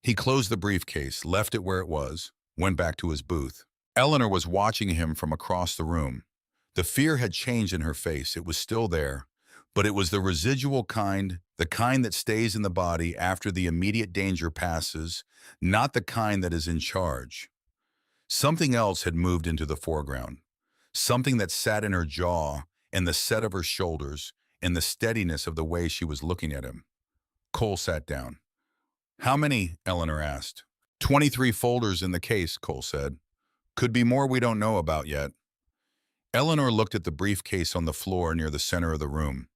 Speaker 1: He closed the briefcase, left it where it was, went back to his booth. Eleanor was watching him from across the room. The fear had changed in her face. It was still there, but it was the residual kind, the kind that stays in the body after the immediate danger passes, not the kind that is in charge. Something else had moved into the foreground, something that sat in her jaw and the set of her shoulders and the steadiness of the way she was looking at him. Cole sat down. "How many?" Eleanor asked. 23 folders in the case, Cole said. "Could be more we don't know about yet." Eleanor looked at the briefcase on the floor near the center of the room.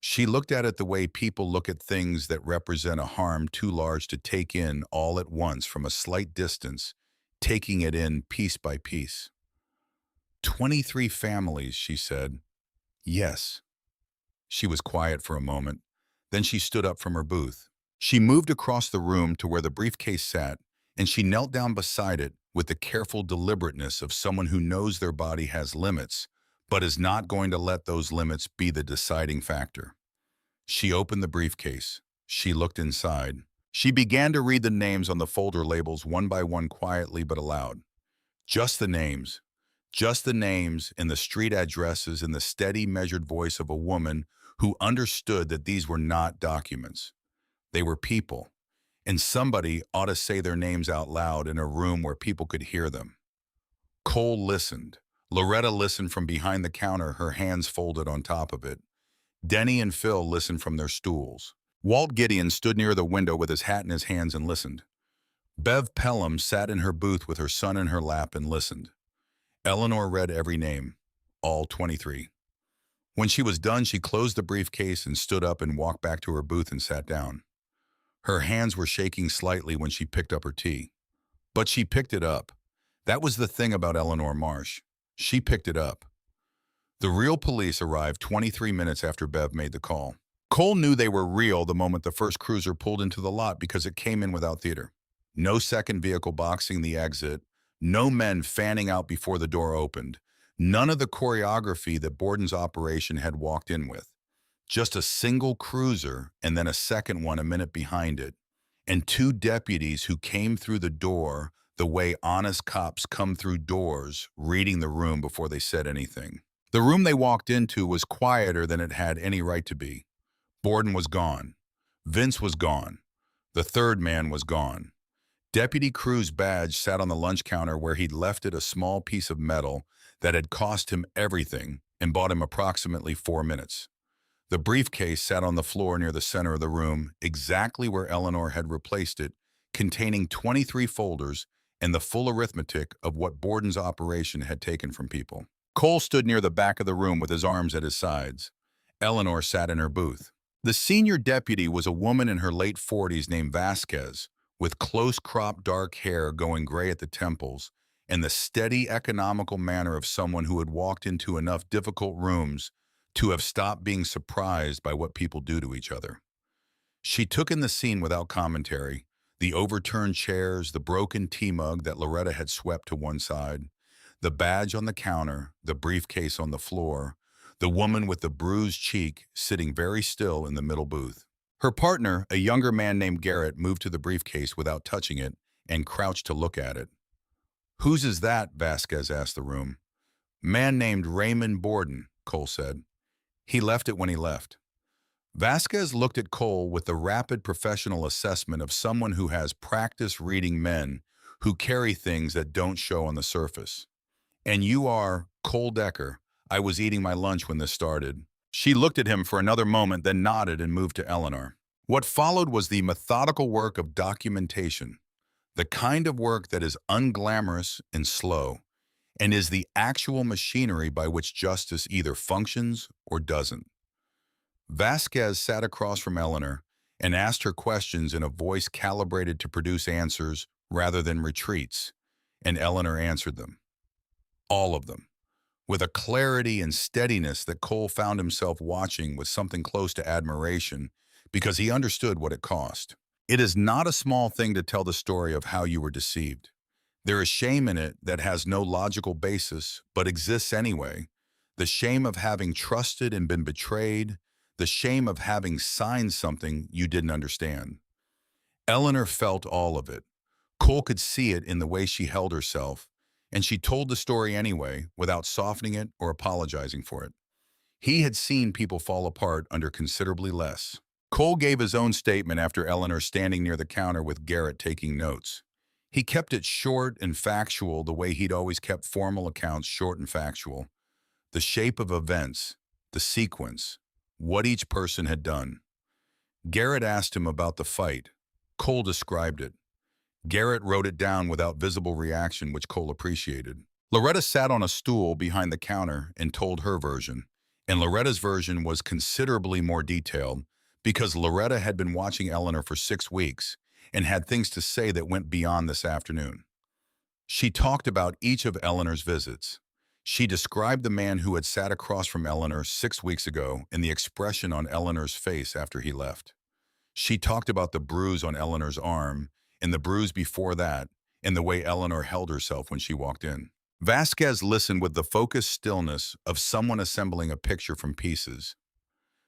Speaker 1: She looked at it the way people look at things that represent a harm too large to take in all at once from a slight distance, taking it in piece by piece. 23 families, she said. Yes. She was quiet for a moment. Then she stood up from her booth. She moved across the room to where the briefcase sat, and she knelt down beside it with the careful deliberateness of someone who knows their body has limits, but is not going to let those limits be the deciding factor. She opened the briefcase. She looked inside. She began to read the names on the folder labels one by one, quietly but aloud. Just the names. Just the names and the street addresses in the steady, measured voice of a woman who understood that these were not documents. They were people, and somebody ought to say their names out loud in a room where people could hear them. Cole listened. Loretta listened from behind the counter, her hands folded on top of it. Denny and Phil listened from their stools. Walt Gideon stood near the window with his hat in his hands and listened. Bev Pelham sat in her booth with her son in her lap and listened. Eleanor read every name, all 23. When she was done, she closed the briefcase and stood up and walked back to her booth and sat down. Her hands were shaking slightly when she picked up her tea. But she picked it up. That was the thing about Eleanor Marsh. She picked it up. The real police arrived 23 minutes after Bev made the call. Cole knew they were real the moment the first cruiser pulled into the lot because it came in without theater. No second vehicle boxing the exit, no men fanning out before the door opened, none of the choreography that Borden's operation had walked in with. Just a single cruiser and then a second one a minute behind it, and two deputies who came through the door the way honest cops come through doors, reading the room before they said anything. The room they walked into was quieter than it had any right to be. Borden was gone. Vince was gone. The third man was gone. Deputy Crew's badge sat on the lunch counter where he'd left it, a small piece of metal that had cost him everything and bought him approximately 4 minutes. The briefcase sat on the floor near the center of the room, exactly where Eleanor had replaced it, containing 23 folders and the full arithmetic of what Borden's operation had taken from people. Cole stood near the back of the room with his arms at his sides. Eleanor sat in her booth. The senior deputy was a woman in her late 40s named Vasquez, with close-cropped dark hair going gray at the temples, and the steady, economical manner of someone who had walked into enough difficult rooms to have stopped being surprised by what people do to each other. She took in the scene without commentary, the overturned chairs, the broken tea mug that Loretta had swept to one side, the badge on the counter, the briefcase on the floor, the woman with the bruised cheek sitting very still in the middle booth. Her partner, a younger man named Garrett, moved to the briefcase without touching it and crouched to look at it. "Whose is that?" Vasquez asked the room. "Man named Raymond Borden," Cole said. "He left it when he left." Vasquez looked at Cole with the rapid professional assessment of someone who has practice reading men who carry things that don't show on the surface. "And you are Cole Decker. I was eating my lunch when this started." She looked at him for another moment, then nodded and moved to Eleanor. What followed was the methodical work of documentation, the kind of work that is unglamorous and slow, and is the actual machinery by which justice either functions or doesn't. Vasquez sat across from Eleanor and asked her questions in a voice calibrated to produce answers rather than retreats, and Eleanor answered them. All of them. with a clarity and steadiness that Cole found himself watching with something close to admiration because he understood what it cost. It is not a small thing to tell the story of how you were deceived. There is shame in it that has no logical basis, but exists anyway. The shame of having trusted and been betrayed, the shame of having signed something you didn't understand. Eleanor felt all of it. Cole could see it in the way she held herself, and she told the story anyway, without softening it or apologizing for it. He had seen people fall apart under considerably less. Cole gave his own statement after Eleanor standing near the counter with Garrett taking notes. He kept it short and factual the way he'd always kept formal accounts short and factual. The shape of events, the sequence, what each person had done. Garrett asked him about the fight. Cole described it. Garrett wrote it down without visible reaction, which Cole appreciated. Loretta sat on a stool behind the counter and told her version. And Loretta's version was considerably more detailed because Loretta had been watching Eleanor for 6 weeks and had things to say that went beyond this afternoon. She talked about each of Eleanor's visits. She described the man who had sat across from Eleanor 6 weeks ago and the expression on Eleanor's face after he left. She talked about the bruise on Eleanor's arm and the bruise before that and the way Eleanor held herself when she walked in. Vasquez listened with the focused stillness of someone assembling a picture from pieces.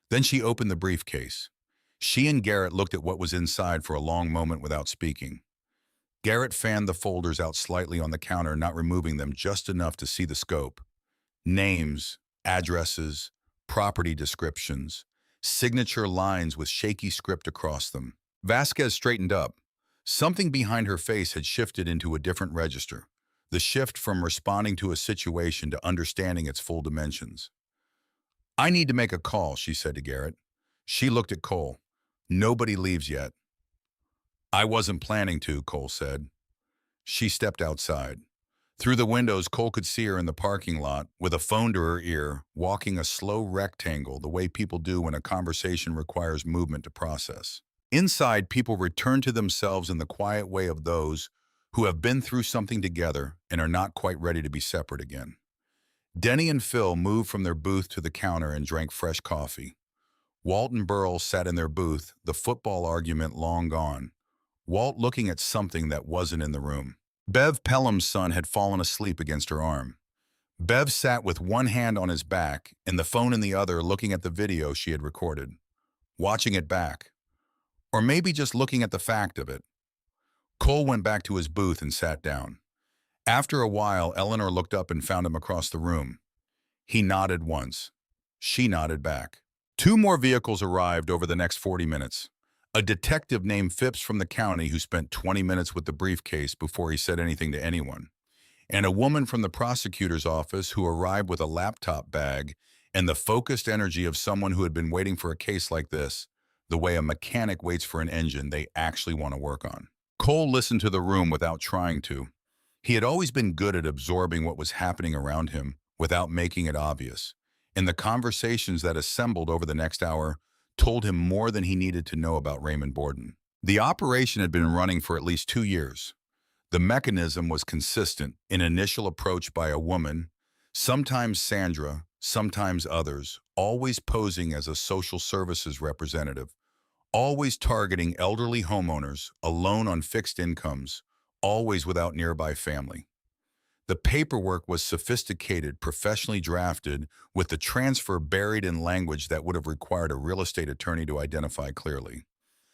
Speaker 1: Then she opened the briefcase. She and Garrett looked at what was inside for a long moment without speaking. Garrett fanned the folders out slightly on the counter, not removing them, just enough to see the scope. Names, addresses, property descriptions, signature lines with shaky script across them. Vasquez straightened up. Something behind her face had shifted into a different register. The shift from responding to a situation to understanding its full dimensions. "I need to make a call," she said to Garrett. She looked at Cole. "Nobody leaves yet." "I wasn't planning to," Cole said. She stepped outside. Through the windows, Cole could see her in the parking lot, with a phone to her ear, walking a slow rectangle the way people do when a conversation requires movement to process. Inside, people return to themselves in the quiet way of those who have been through something together and are not quite ready to be separate again. Denny and Phil moved from their booth to the counter and drank fresh coffee. Walt and Burl sat in their booth, the football argument long gone. Walt looking at something that wasn't in the room. Bev Pelham's son had fallen asleep against her arm. Bev sat with one hand on his back and the phone in the other, looking at the video she had recorded. Watching it back. Or maybe just looking at the fact of it. Cole went back to his booth and sat down. After a while, Eleanor looked up and found him across the room. He nodded once. She nodded back. 2 more vehicles arrived over the next 40 minutes. A detective named Phipps from the county who spent 20 minutes with the briefcase before he said anything to anyone. And a woman from the prosecutor's office who arrived with a laptop bag and the focused energy of someone who had been waiting for a case like this, the way a mechanic waits for an engine they actually want to work on. Cole listened to the room without trying to. He had always been good at absorbing what was happening around him without making it obvious, and the conversations that assembled over the next hour told him more than he needed to know about Raymond Borden. The operation had been running for at least 2 years. The mechanism was consistent, an initial approach by a woman, sometimes Sandra, sometimes others, always posing as a social services representative, always targeting elderly homeowners, alone on fixed incomes, always without nearby family. The paperwork was sophisticated, professionally drafted, with the transfer buried in language that would have required a real estate attorney to identify clearly.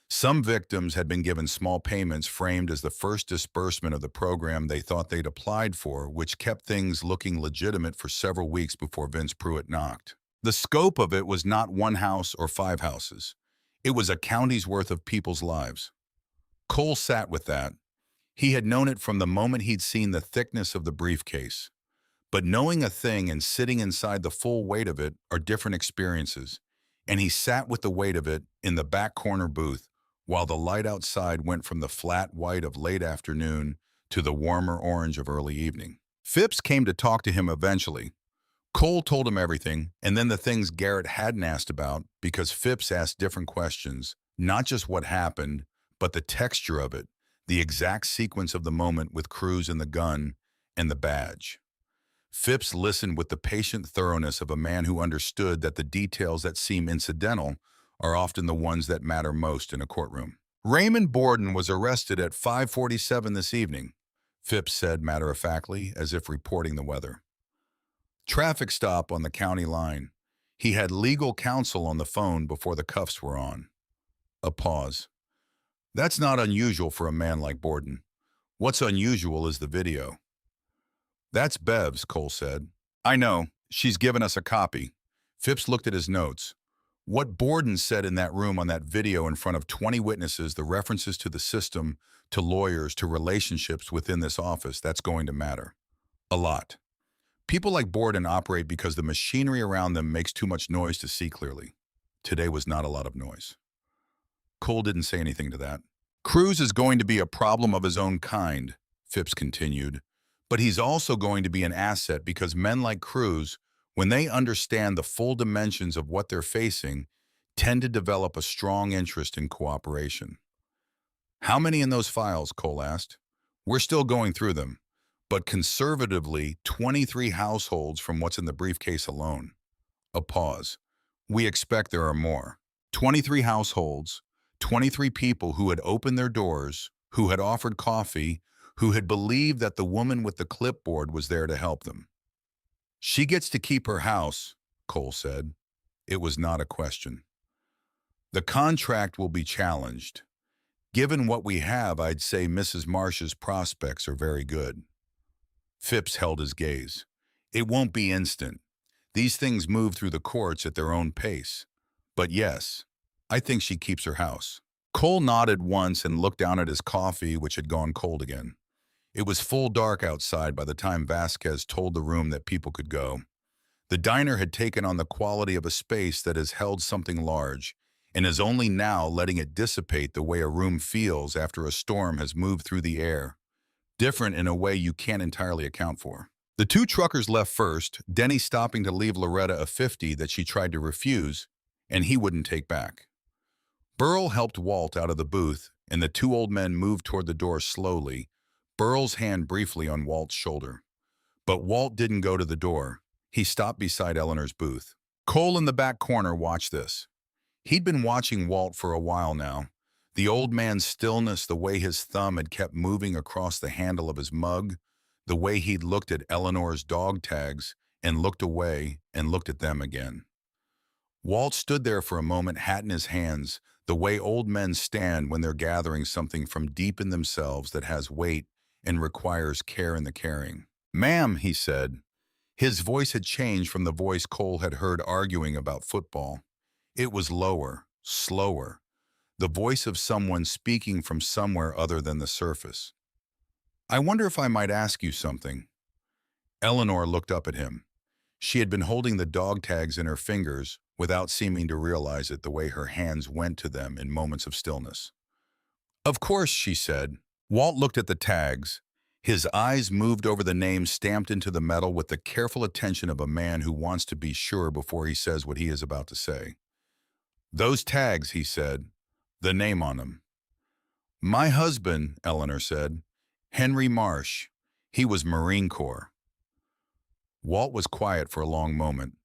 Speaker 1: Some victims had been given small payments framed as the first disbursement of the program they thought they'd applied for, which kept things looking legitimate for several weeks before Vince Pruitt knocked. The scope of it was not 1 house or 5 houses. It was a county's worth of people's lives. Cole sat with that. He had known it from the moment he'd seen the thickness of the briefcase. But knowing a thing and sitting inside the full weight of it are different experiences, and he sat with the weight of it in the back corner booth while the light outside went from the flat white of late afternoon to the warmer orange of early evening. Phipps came to talk to him eventually. Cole told him everything, and then the things Garrett hadn't asked about, because Phipps asked different questions, not just what happened, but the texture of it, the exact sequence of the moment with Cruz and the gun and the badge. Phipps listened with the patient thoroughness of a man who understood that the details that seem incidental are often the ones that matter most in a courtroom. Raymond Borden was arrested at 5:47 this evening, Phipps said matter-of-factly, as if reporting the weather. Traffic stop on the county line. He had legal counsel on the phone before the cuffs were on. A pause. That's not unusual for a man like Borden. What's unusual is the video. That's Bev's, Cole said. I know. She's given us a copy. Phipps looked at his notes. What Borden said in that room on that video in front of 20 witnesses, the references to the system, to lawyers, to relationships within this office, that's going to matter. A lot. People like Borden operate because the machinery around them makes too much noise to see clearly. Today was not a lot of noise. Cole didn't say anything to that. Cruz is going to be a problem of his own kind, Phipps continued, but he's also going to be an asset because men like Cruz, when they understand the full dimensions of what they're facing, tend to develop a strong interest in cooperation. How many in those files, Cole asked. We're still going through them, but conservatively, 23 households from what's in the briefcase alone. A pause. We expect there are more. 23 households, 23 people who had opened their doors, who had offered coffee, who had believed that the woman with the clipboard was there to help them. She gets to keep her house, Cole said. It was not a question. The contract will be challenged. Given what we have, I'd say Mrs. Marsh's prospects are very good. Phipps held his gaze. It won't be instant. These things move through the courts at their own pace. But yes, I think she keeps her house. Cole nodded once and looked down at his coffee, which had gone cold again. It was full dark outside by the time Vasquez told the room that people could go. The diner had taken on the quality of a space that has held something large and is only now letting it dissipate the way a room feels after a storm has moved through the air, different in a way you can't entirely account for. The two truckers left first, Denny stopping to leave Loretta a 50 that she tried to refuse, and he wouldn't take back. Burl helped Walt out of the booth, and the two old men moved toward the door slowly, Burl's hand briefly on Walt's shoulder. But Walt didn't go to the door. He stopped beside Eleanor's booth. Cole in the back corner watched this. He'd been watching Walt for a while now. The old man's stillness, the way his thumb had kept moving across the handle of his mug, the way he'd looked at Eleanor's dog tags and looked away and looked at them again. Walt stood there for a moment, hat in his hands, the way old men stand when they're gathering something from deep in themselves that has weight and requires care in the caring. Ma'am, he said. His voice had changed from the voice Cole had heard arguing about football. It was lower, slower, the voice of someone speaking from somewhere other than the surface. I wonder if I might ask you something. Eleanor looked up at him. She had been holding the dog tags in her fingers without seeming to realize it the way her hands went to them in moments of stillness. Of course, she said. Walt looked at the tags. His eyes moved over the names stamped into the metal with the careful attention of a man who wants to be sure before he says what he is about to say. Those tags, he said, the name on them. My husband, Eleanor said, Henry Marsh. He was Marine Corps. Walt was quiet for a long moment,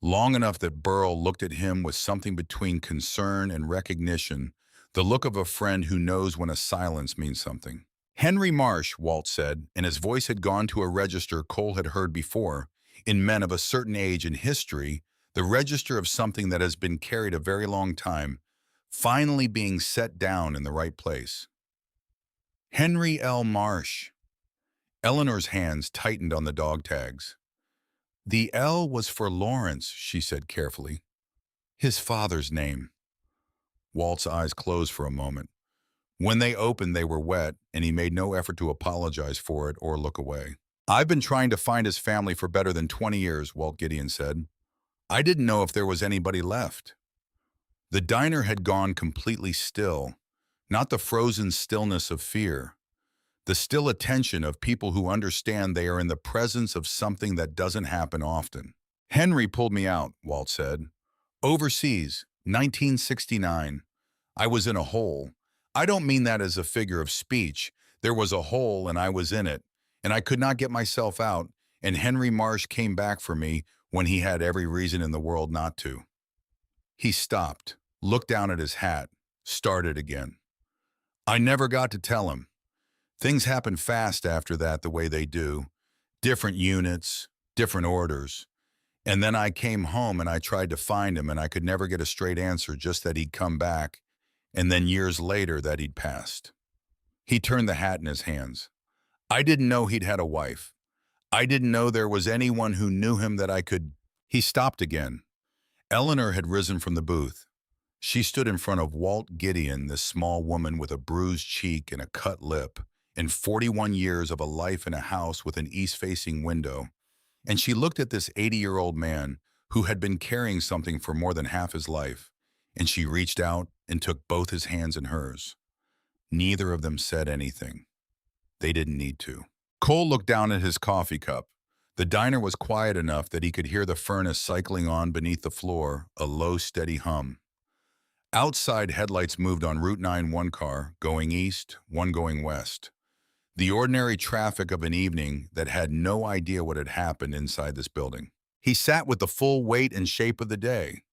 Speaker 1: long enough that Burl looked at him with something between concern and recognition, the look of a friend who knows when a silence means something. Henry Marsh, Walt said, and his voice had gone to a register Cole had heard before. In men of a certain age in history, the register of something that has been carried a very long time, finally being set down in the right place. Henry L. Marsh. Eleanor's hands tightened on the dog tags. The L was for Lawrence, she said carefully. His father's name. Walt's eyes closed for a moment. When they opened, they were wet, and he made no effort to apologize for it or look away. I've been trying to find his family for better than 20 years, Walt Gideon said. I didn't know if there was anybody left. The diner had gone completely still, not the frozen stillness of fear, the still attention of people who understand they are in the presence of something that doesn't happen often. Henry pulled me out, Walt said. Overseas, 1969. I was in a hole. I don't mean that as a figure of speech. There was a hole and I was in it, and I could not get myself out, and Henry Marsh came back for me when he had every reason in the world not to. He stopped, looked down at his hat, started again. I never got to tell him. Things happened fast after that the way they do. Different units, different orders. And then I came home and I tried to find him and I could never get a straight answer, just that he'd come back, and then years later that he'd passed. He turned the hat in his hands. I didn't know he'd had a wife. I didn't know there was anyone who knew him that I could. He stopped again. Eleanor had risen from the booth. She stood in front of Walt Gideon, this small woman with a bruised cheek and a cut lip, and 41 years of a life in a house with an east-facing window. And she looked at this 80-year-old man who had been carrying something for more than half his life, and she reached out and took both his hands in hers. Neither of them said anything. They didn't need to. Cole looked down at his coffee cup. The diner was quiet enough that he could hear the furnace cycling on beneath the floor, a low, steady hum. Outside, headlights moved on Route 9, one car going east, one going west. The ordinary traffic of an evening that had no idea what had happened inside this building. He sat with the full weight and shape of the day.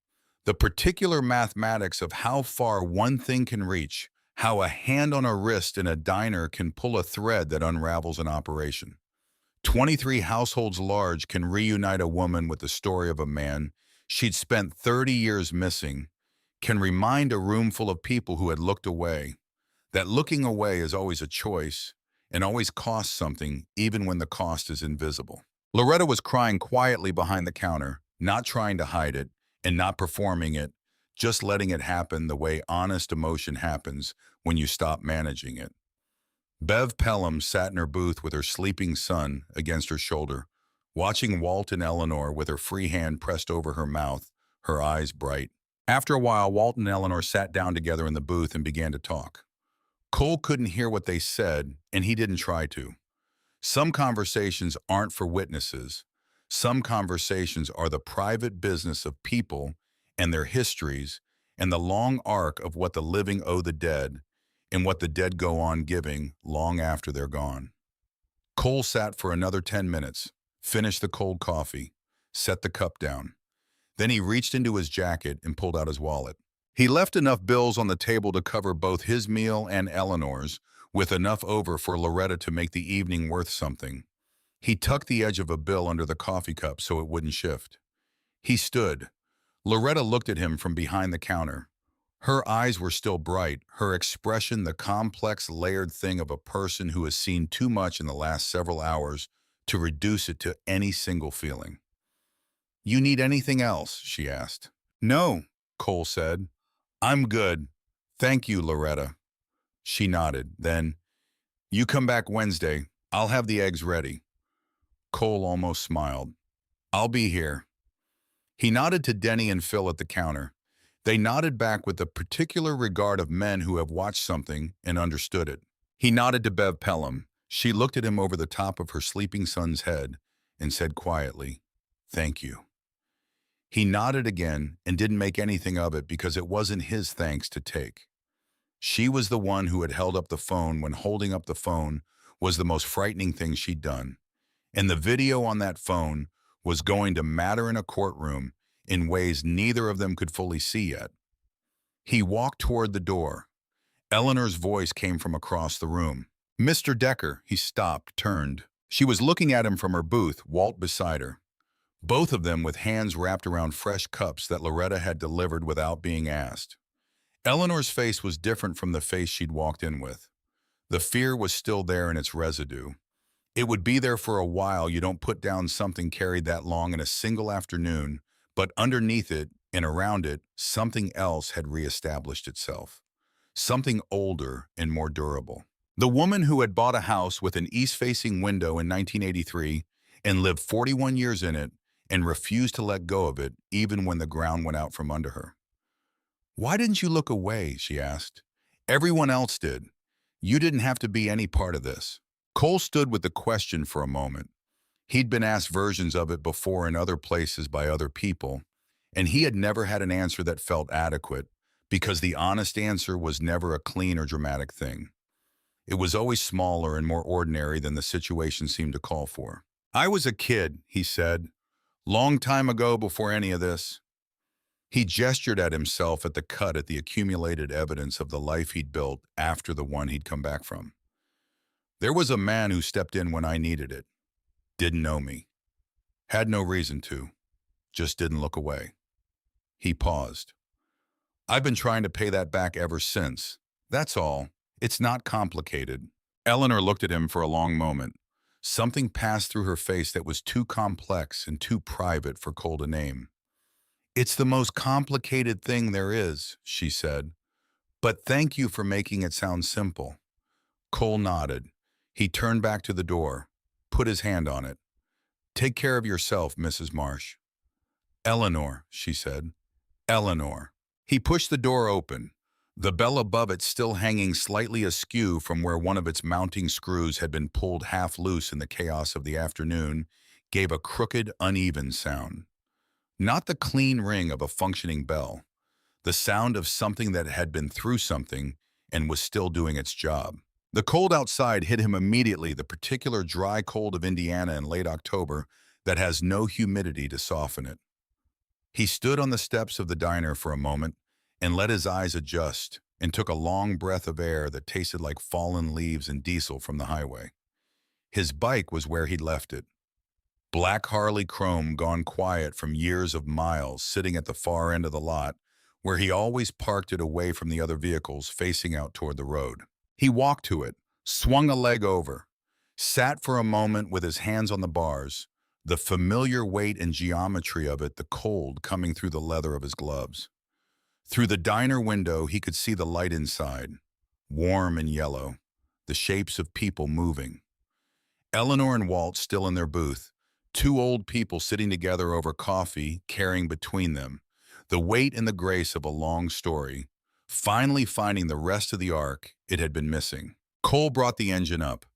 Speaker 1: The particular mathematics of how far one thing can reach, how a hand on a wrist in a diner can pull a thread that unravels an operation. 23 households large can reunite a woman with the story of a man she'd spent 30 years missing, can remind a room full of people who had looked away, that looking away is always a choice and always costs something, even when the cost is invisible. Loretta was crying quietly behind the counter, not trying to hide it and not performing it, just letting it happen the way honest emotion happens when you stop managing it. Bev Pelham sat in her booth with her sleeping son against her shoulder, watching Walt and Eleanor with her free hand pressed over her mouth, her eyes bright. After a while, Walt and Eleanor sat down together in the booth and began to talk. Cole couldn't hear what they said, and he didn't try to. Some conversations aren't for witnesses. Some conversations are the private business of people and their histories and the long arc of what the living owe the dead and what the dead go on giving long after they're gone. Cole sat for another 10 minutes, finished the cold coffee, set the cup down. Then he reached into his jacket and pulled out his wallet. He left enough bills on the table to cover both his meal and Eleanor's, with enough over for Loretta to make the evening worth something. He tucked the edge of a bill under the coffee cup so it wouldn't shift. He stood. Loretta looked at him from behind the counter. Her eyes were still bright, her expression the complex, layered thing of a person who has seen too much in the last several hours to reduce it to any single feeling. "You need anything else?" she asked. "No," Cole said. "I'm good. Thank you, Loretta." She nodded. Then, "You come back Wednesday. I'll have the eggs ready." Cole almost smiled. "I'll be here." He nodded to Denny and Phil at the counter. They nodded back with the particular regard of men who have watched something and understood it. He nodded to Bev Pelham. She looked at him over the top of her sleeping son's head and said quietly, "Thank you." He nodded again and didn't make anything of it because it wasn't his thanks to take. She was the one who had held up the phone when holding up the phone was the most frightening thing she'd done. And the video on that phone was going to matter in a courtroom in ways neither of them could fully see yet. He walked toward the door. Eleanor's voice came from across the room. "Mr. Decker," he stopped, turned. She was looking at him from her booth, Walt beside her. Both of them with hands wrapped around fresh cups that Loretta had delivered without being asked. Eleanor's face was different from the face she'd walked in with. The fear was still there in its residue. It would be there for a while. You don't put down something carried that long in a single afternoon, but underneath it and around it, something else had reestablished itself. Something older and more durable. The woman who had bought a house with an east-facing window in 1983 and lived 41 years in it and refused to let go of it even when the ground went out from under her. "Why didn't you look away?" she asked. "Everyone else did. You didn't have to be any part of this." Cole stood with the question for a moment. He'd been asked versions of it before in other places by other people, and he had never had an answer that felt adequate because the honest answer was never a clean or dramatic thing. It was always smaller and more ordinary than the situation seemed to call for. I was a kid, he said, long time ago before any of this. He gestured at himself at the cut at the accumulated evidence of the life he'd built after the one he'd come back from. There was a man who stepped in when I needed it, didn't know me, had no reason to, just didn't look away. He paused. I've been trying to pay that back ever since. That's all. It's not complicated. Eleanor looked at him for a long moment. Something passed through her face that was too complex and too private for Cole to name. It's the most complicated thing there is, she said. But thank you for making it sound simple. Cole nodded. He turned back to the door, put his hand on it. Take care of yourself, Mrs. Marsh. Eleanor, she said. Eleanor. He pushed the door open, the bell above it still hanging slightly askew from where one of its mounting screws had been pulled half loose in the chaos of the afternoon, gave a crooked, uneven sound. Not the clean ring of a functioning bell, the sound of something that had been through something and was still doing its job. The cold outside hit him immediately, the particular dry cold of Indiana in late October that has no humidity to soften it. He stood on the steps of the diner for a moment and let his eyes adjust and took a long breath of air that tasted like fallen leaves and diesel from the highway. His bike was where he'd left it. Black Harley Chrome gone quiet from years of miles sitting at the far end of the lot where he always parked it away from the other vehicles facing out toward the road. He walked to it, swung a leg over, sat for a moment with his hands on the bars, the familiar weight and geometry of it, the cold coming through the leather of his gloves. Through the diner window, he could see the light inside, warm and yellow, the shapes of people moving. Eleanor and Walt still in their booth, two old people sitting together over coffee, carrying between them, the weight and the grace of a long story, finally finding the rest of the arc it had been missing. Cole brought the engine up.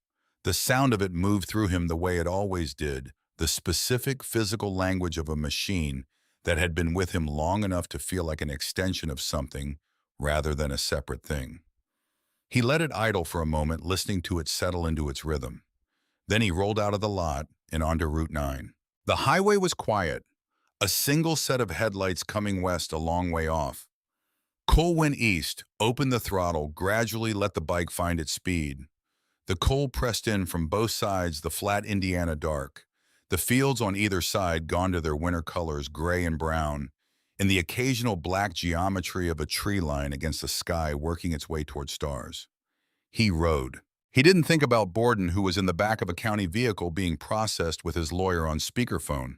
Speaker 1: The sound of it moved through him the way it always did, the specific physical language of a machine that had been with him long enough to feel like an extension of something rather than a separate thing. He let it idle for a moment, listening to it settle into its rhythm. Then he rolled out of the lot and onto Route 9. The highway was quiet, a single set of headlights coming west a long way off. Cole went east, opened the throttle, gradually let the bike find its speed. The cold pressed in from both sides, the flat Indiana dark. The fields on either side gone to their winter colors, gray and brown, and the occasional black geometry of a tree line against the sky working its way toward stars. He rode. He didn't think about Borden, who was in the back of a county vehicle being processed with his lawyer on speakerphone.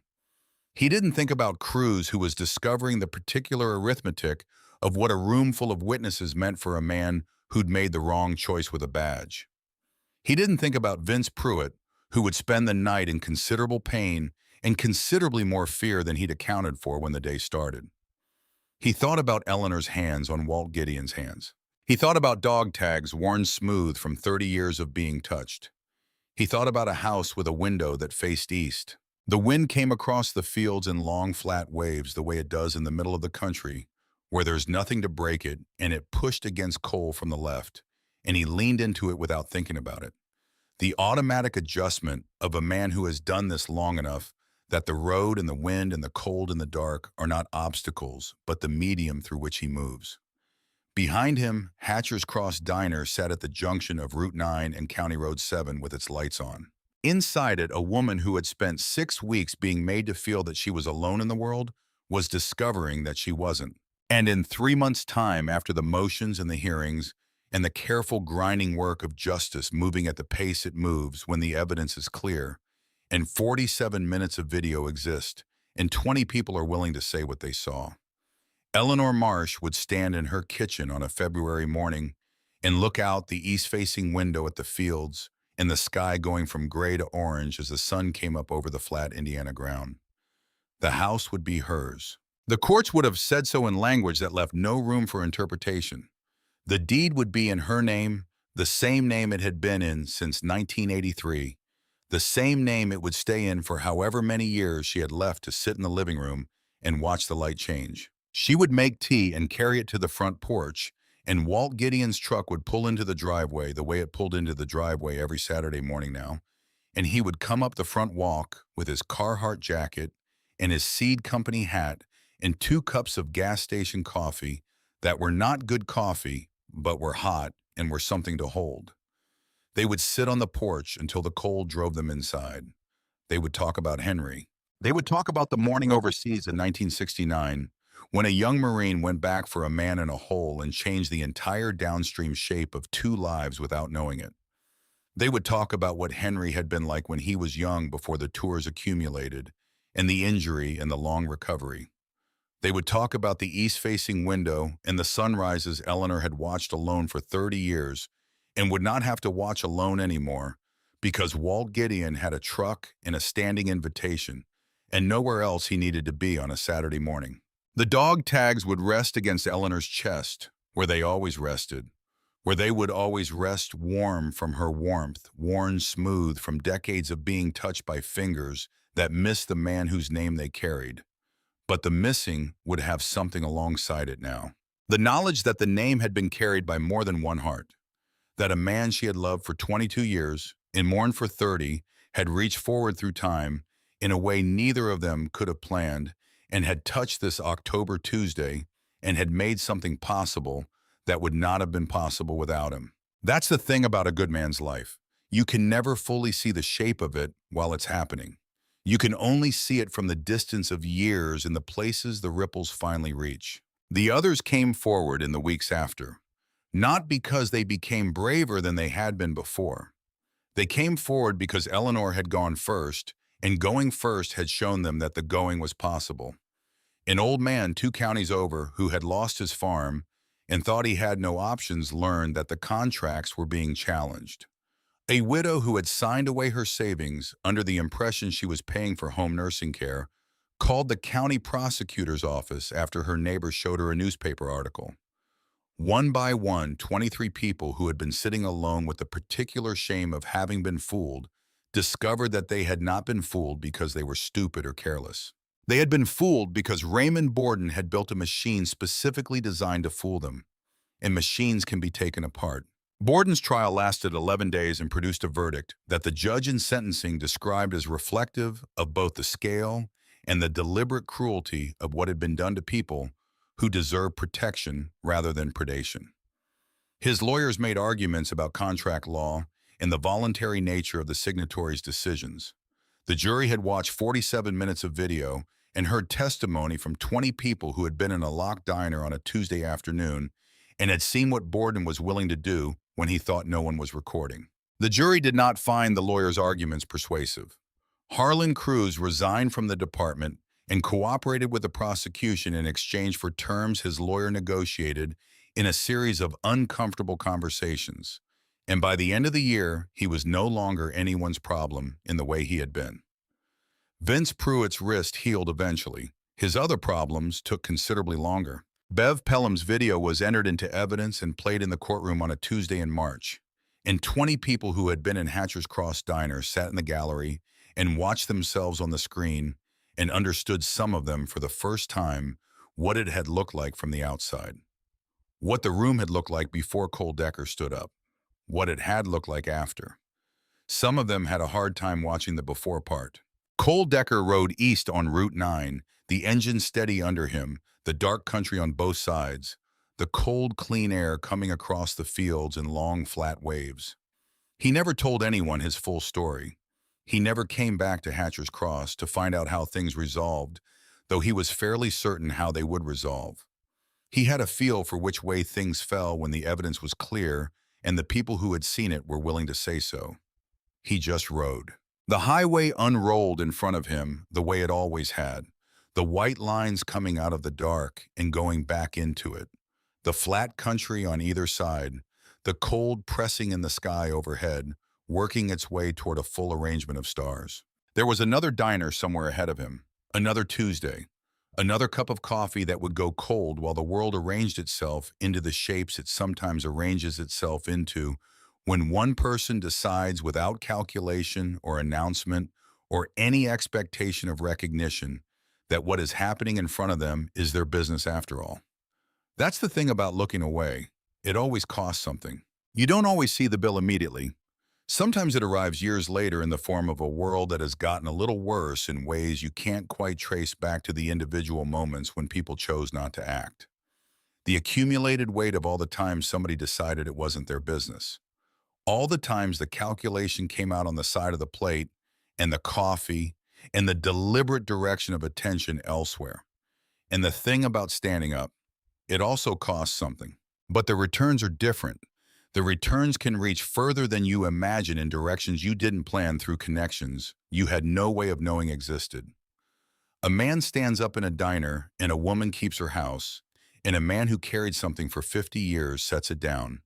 Speaker 1: He didn't think about Cruz, who was discovering the particular arithmetic of what a room full of witnesses meant for a man who'd made the wrong choice with a badge. He didn't think about Vince Pruitt, who would spend the night in considerable pain and considerably more fear than he'd accounted for when the day started. He thought about Eleanor's hands on Walt Gideon's hands. He thought about dog tags worn smooth from 30 years of being touched. He thought about a house with a window that faced east. The wind came across the fields in long, flat waves the way it does in the middle of the country, where there's nothing to break it, and it pushed against Cole from the left, and he leaned into it without thinking about it. The automatic adjustment of a man who has done this long enough that the road and the wind and the cold and the dark are not obstacles, but the medium through which he moves. Behind him, Hatcher's Cross Diner sat at the junction of Route 9 and County Road 7 with its lights on. Inside it, a woman who had spent 6 weeks being made to feel that she was alone in the world was discovering that she wasn't. And in 3 months' time, after the motions and the hearings, and the careful grinding work of justice moving at the pace it moves when the evidence is clear, and 47 minutes of video exist, and 20 people are willing to say what they saw. Eleanor Marsh would stand in her kitchen on a February morning and look out the east-facing window at the fields and the sky going from gray to orange as the sun came up over the flat Indiana ground. The house would be hers. The courts would have said so in language that left no room for interpretation. The deed would be in her name, the same name it had been in since 1983, the same name it would stay in for however many years she had left to sit in the living room and watch the light change. She would make tea and carry it to the front porch, and Walt Gideon's truck would pull into the driveway the way it pulled into the driveway every Saturday morning now, and he would come up the front walk with his Carhartt jacket and his seed company hat and 2 cups of gas station coffee that were not good coffee, but were hot and were something to hold. They would sit on the porch until the cold drove them inside. They would talk about Henry. They would talk about the morning overseas in 1969 when a young Marine went back for a man in a hole and changed the entire downstream shape of 2 lives without knowing it. They would talk about what Henry had been like when he was young before the tours accumulated, and the injury and the long recovery. They would talk about the east-facing window and the sunrises Eleanor had watched alone for 30 years and would not have to watch alone anymore because Walt Gideon had a truck and a standing invitation and nowhere else he needed to be on a Saturday morning. The dog tags would rest against Eleanor's chest, where they always rested, where they would always rest warm from her warmth, worn smooth from decades of being touched by fingers that missed the man whose name they carried. But the missing would have something alongside it now. The knowledge that the name had been carried by more than one heart, that a man she had loved for 22 years and mourned for 30 had reached forward through time in a way neither of them could have planned and had touched this October Tuesday and had made something possible that would not have been possible without him. That's the thing about a good man's life. You can never fully see the shape of it while it's happening. You can only see it from the distance of years in the places the ripples finally reach. The others came forward in the weeks after, not because they became braver than they had been before. They came forward because Eleanor had gone first, and going first had shown them that the going was possible. An old man 2 counties over who had lost his farm and thought he had no options learned that the contracts were being challenged. A widow who had signed away her savings under the impression she was paying for home nursing care called the county prosecutor's office after her neighbor showed her a newspaper article. One by one, 23 people who had been sitting alone with the particular shame of having been fooled discovered that they had not been fooled because they were stupid or careless. They had been fooled because Raymond Borden had built a machine specifically designed to fool them, and machines can be taken apart. Borden's trial lasted 11 days and produced a verdict that the judge in sentencing described as reflective of both the scale and the deliberate cruelty of what had been done to people who deserved protection rather than predation. His lawyers made arguments about contract law and the voluntary nature of the signatories' decisions. The jury had watched 47 minutes of video and heard testimony from 20 people who had been in a locked diner on a Tuesday afternoon and had seen what Borden was willing to do when he thought no one was recording. The jury did not find the lawyer's arguments persuasive. Harlan Cruz resigned from the department and cooperated with the prosecution in exchange for terms his lawyer negotiated in a series of uncomfortable conversations. And by the end of the year, he was no longer anyone's problem in the way he had been. Vince Pruitt's wrist healed eventually. His other problems took considerably longer. Bev Pelham's video was entered into evidence and played in the courtroom on a Tuesday in March, and 20 people who had been in Hatcher's Cross Diner sat in the gallery and watched themselves on the screen and understood, some of them for the first time, what it had looked like from the outside. What the room had looked like before Cole Decker stood up. What it had looked like after. Some of them had a hard time watching the before part. Cole Decker rode east on Route 9, the engine steady under him, the dark country on both sides, the cold, clean air coming across the fields in long, flat waves. He never told anyone his full story. He never came back to Hatcher's Cross to find out how things resolved, though he was fairly certain how they would resolve. He had a feel for which way things fell when the evidence was clear and the people who had seen it were willing to say so. He just rode. The highway unrolled in front of him the way it always had, the white lines coming out of the dark and going back into it, the flat country on either side, the cold pressing in the sky overhead, working its way toward a full arrangement of stars. There was another diner somewhere ahead of him, another Tuesday, another cup of coffee that would go cold while the world arranged itself into the shapes it sometimes arranges itself into when one person decides without calculation or announcement or any expectation of recognition that what is happening in front of them is their business after all. That's the thing about looking away. It always costs something. You don't always see the bill immediately. Sometimes it arrives years later in the form of a world that has gotten a little worse in ways you can't quite trace back to the individual moments when people chose not to act. The accumulated weight of all the times somebody decided it wasn't their business. All the times the calculation came out on the side of the plate, and the coffee, and the deliberate direction of attention elsewhere. And the thing about standing up, it also costs something. But the returns are different. The returns can reach further than you imagine in directions you didn't plan through connections you had no way of knowing existed. A man stands up in a diner and a woman keeps her house, and a man who carried something for 50 years sets it down.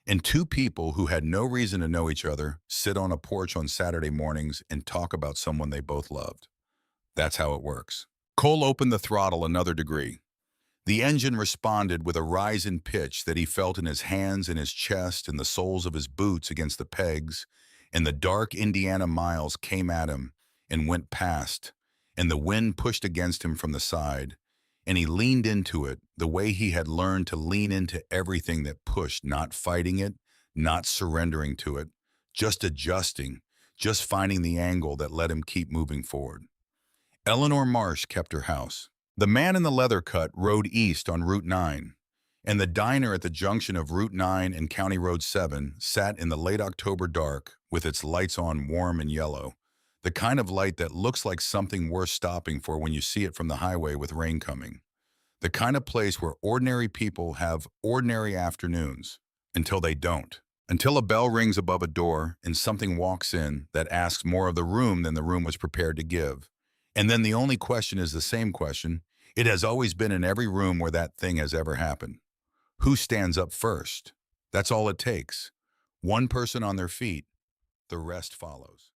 Speaker 1: And two people who had no reason to know each other sit on a porch on Saturday mornings and talk about someone they both loved. That's how it works. Cole opened the throttle another degree. The engine responded with a rise in pitch that he felt in his hands and his chest and the soles of his boots against the pegs, and the dark Indiana miles came at him and went past, and the wind pushed against him from the side, and he leaned into it the way he had learned to lean into everything that pushed, not fighting it, not surrendering to it, just adjusting, just finding the angle that let him keep moving forward. Eleanor Marsh kept her house. The man in the leather cut rode east on Route 9, and the diner at the junction of Route 9 and County Road 7 sat in the late October dark with its lights on warm and yellow, the kind of light that looks like something worth stopping for when you see it from the highway with rain coming. The kind of place where ordinary people have ordinary afternoons until they don't. Until a bell rings above a door and something walks in that asks more of the room than the room was prepared to give. And then the only question is the same question. It has always been in every room where that thing has ever happened. Who stands up first? That's all it takes. One person on their feet, the rest follows.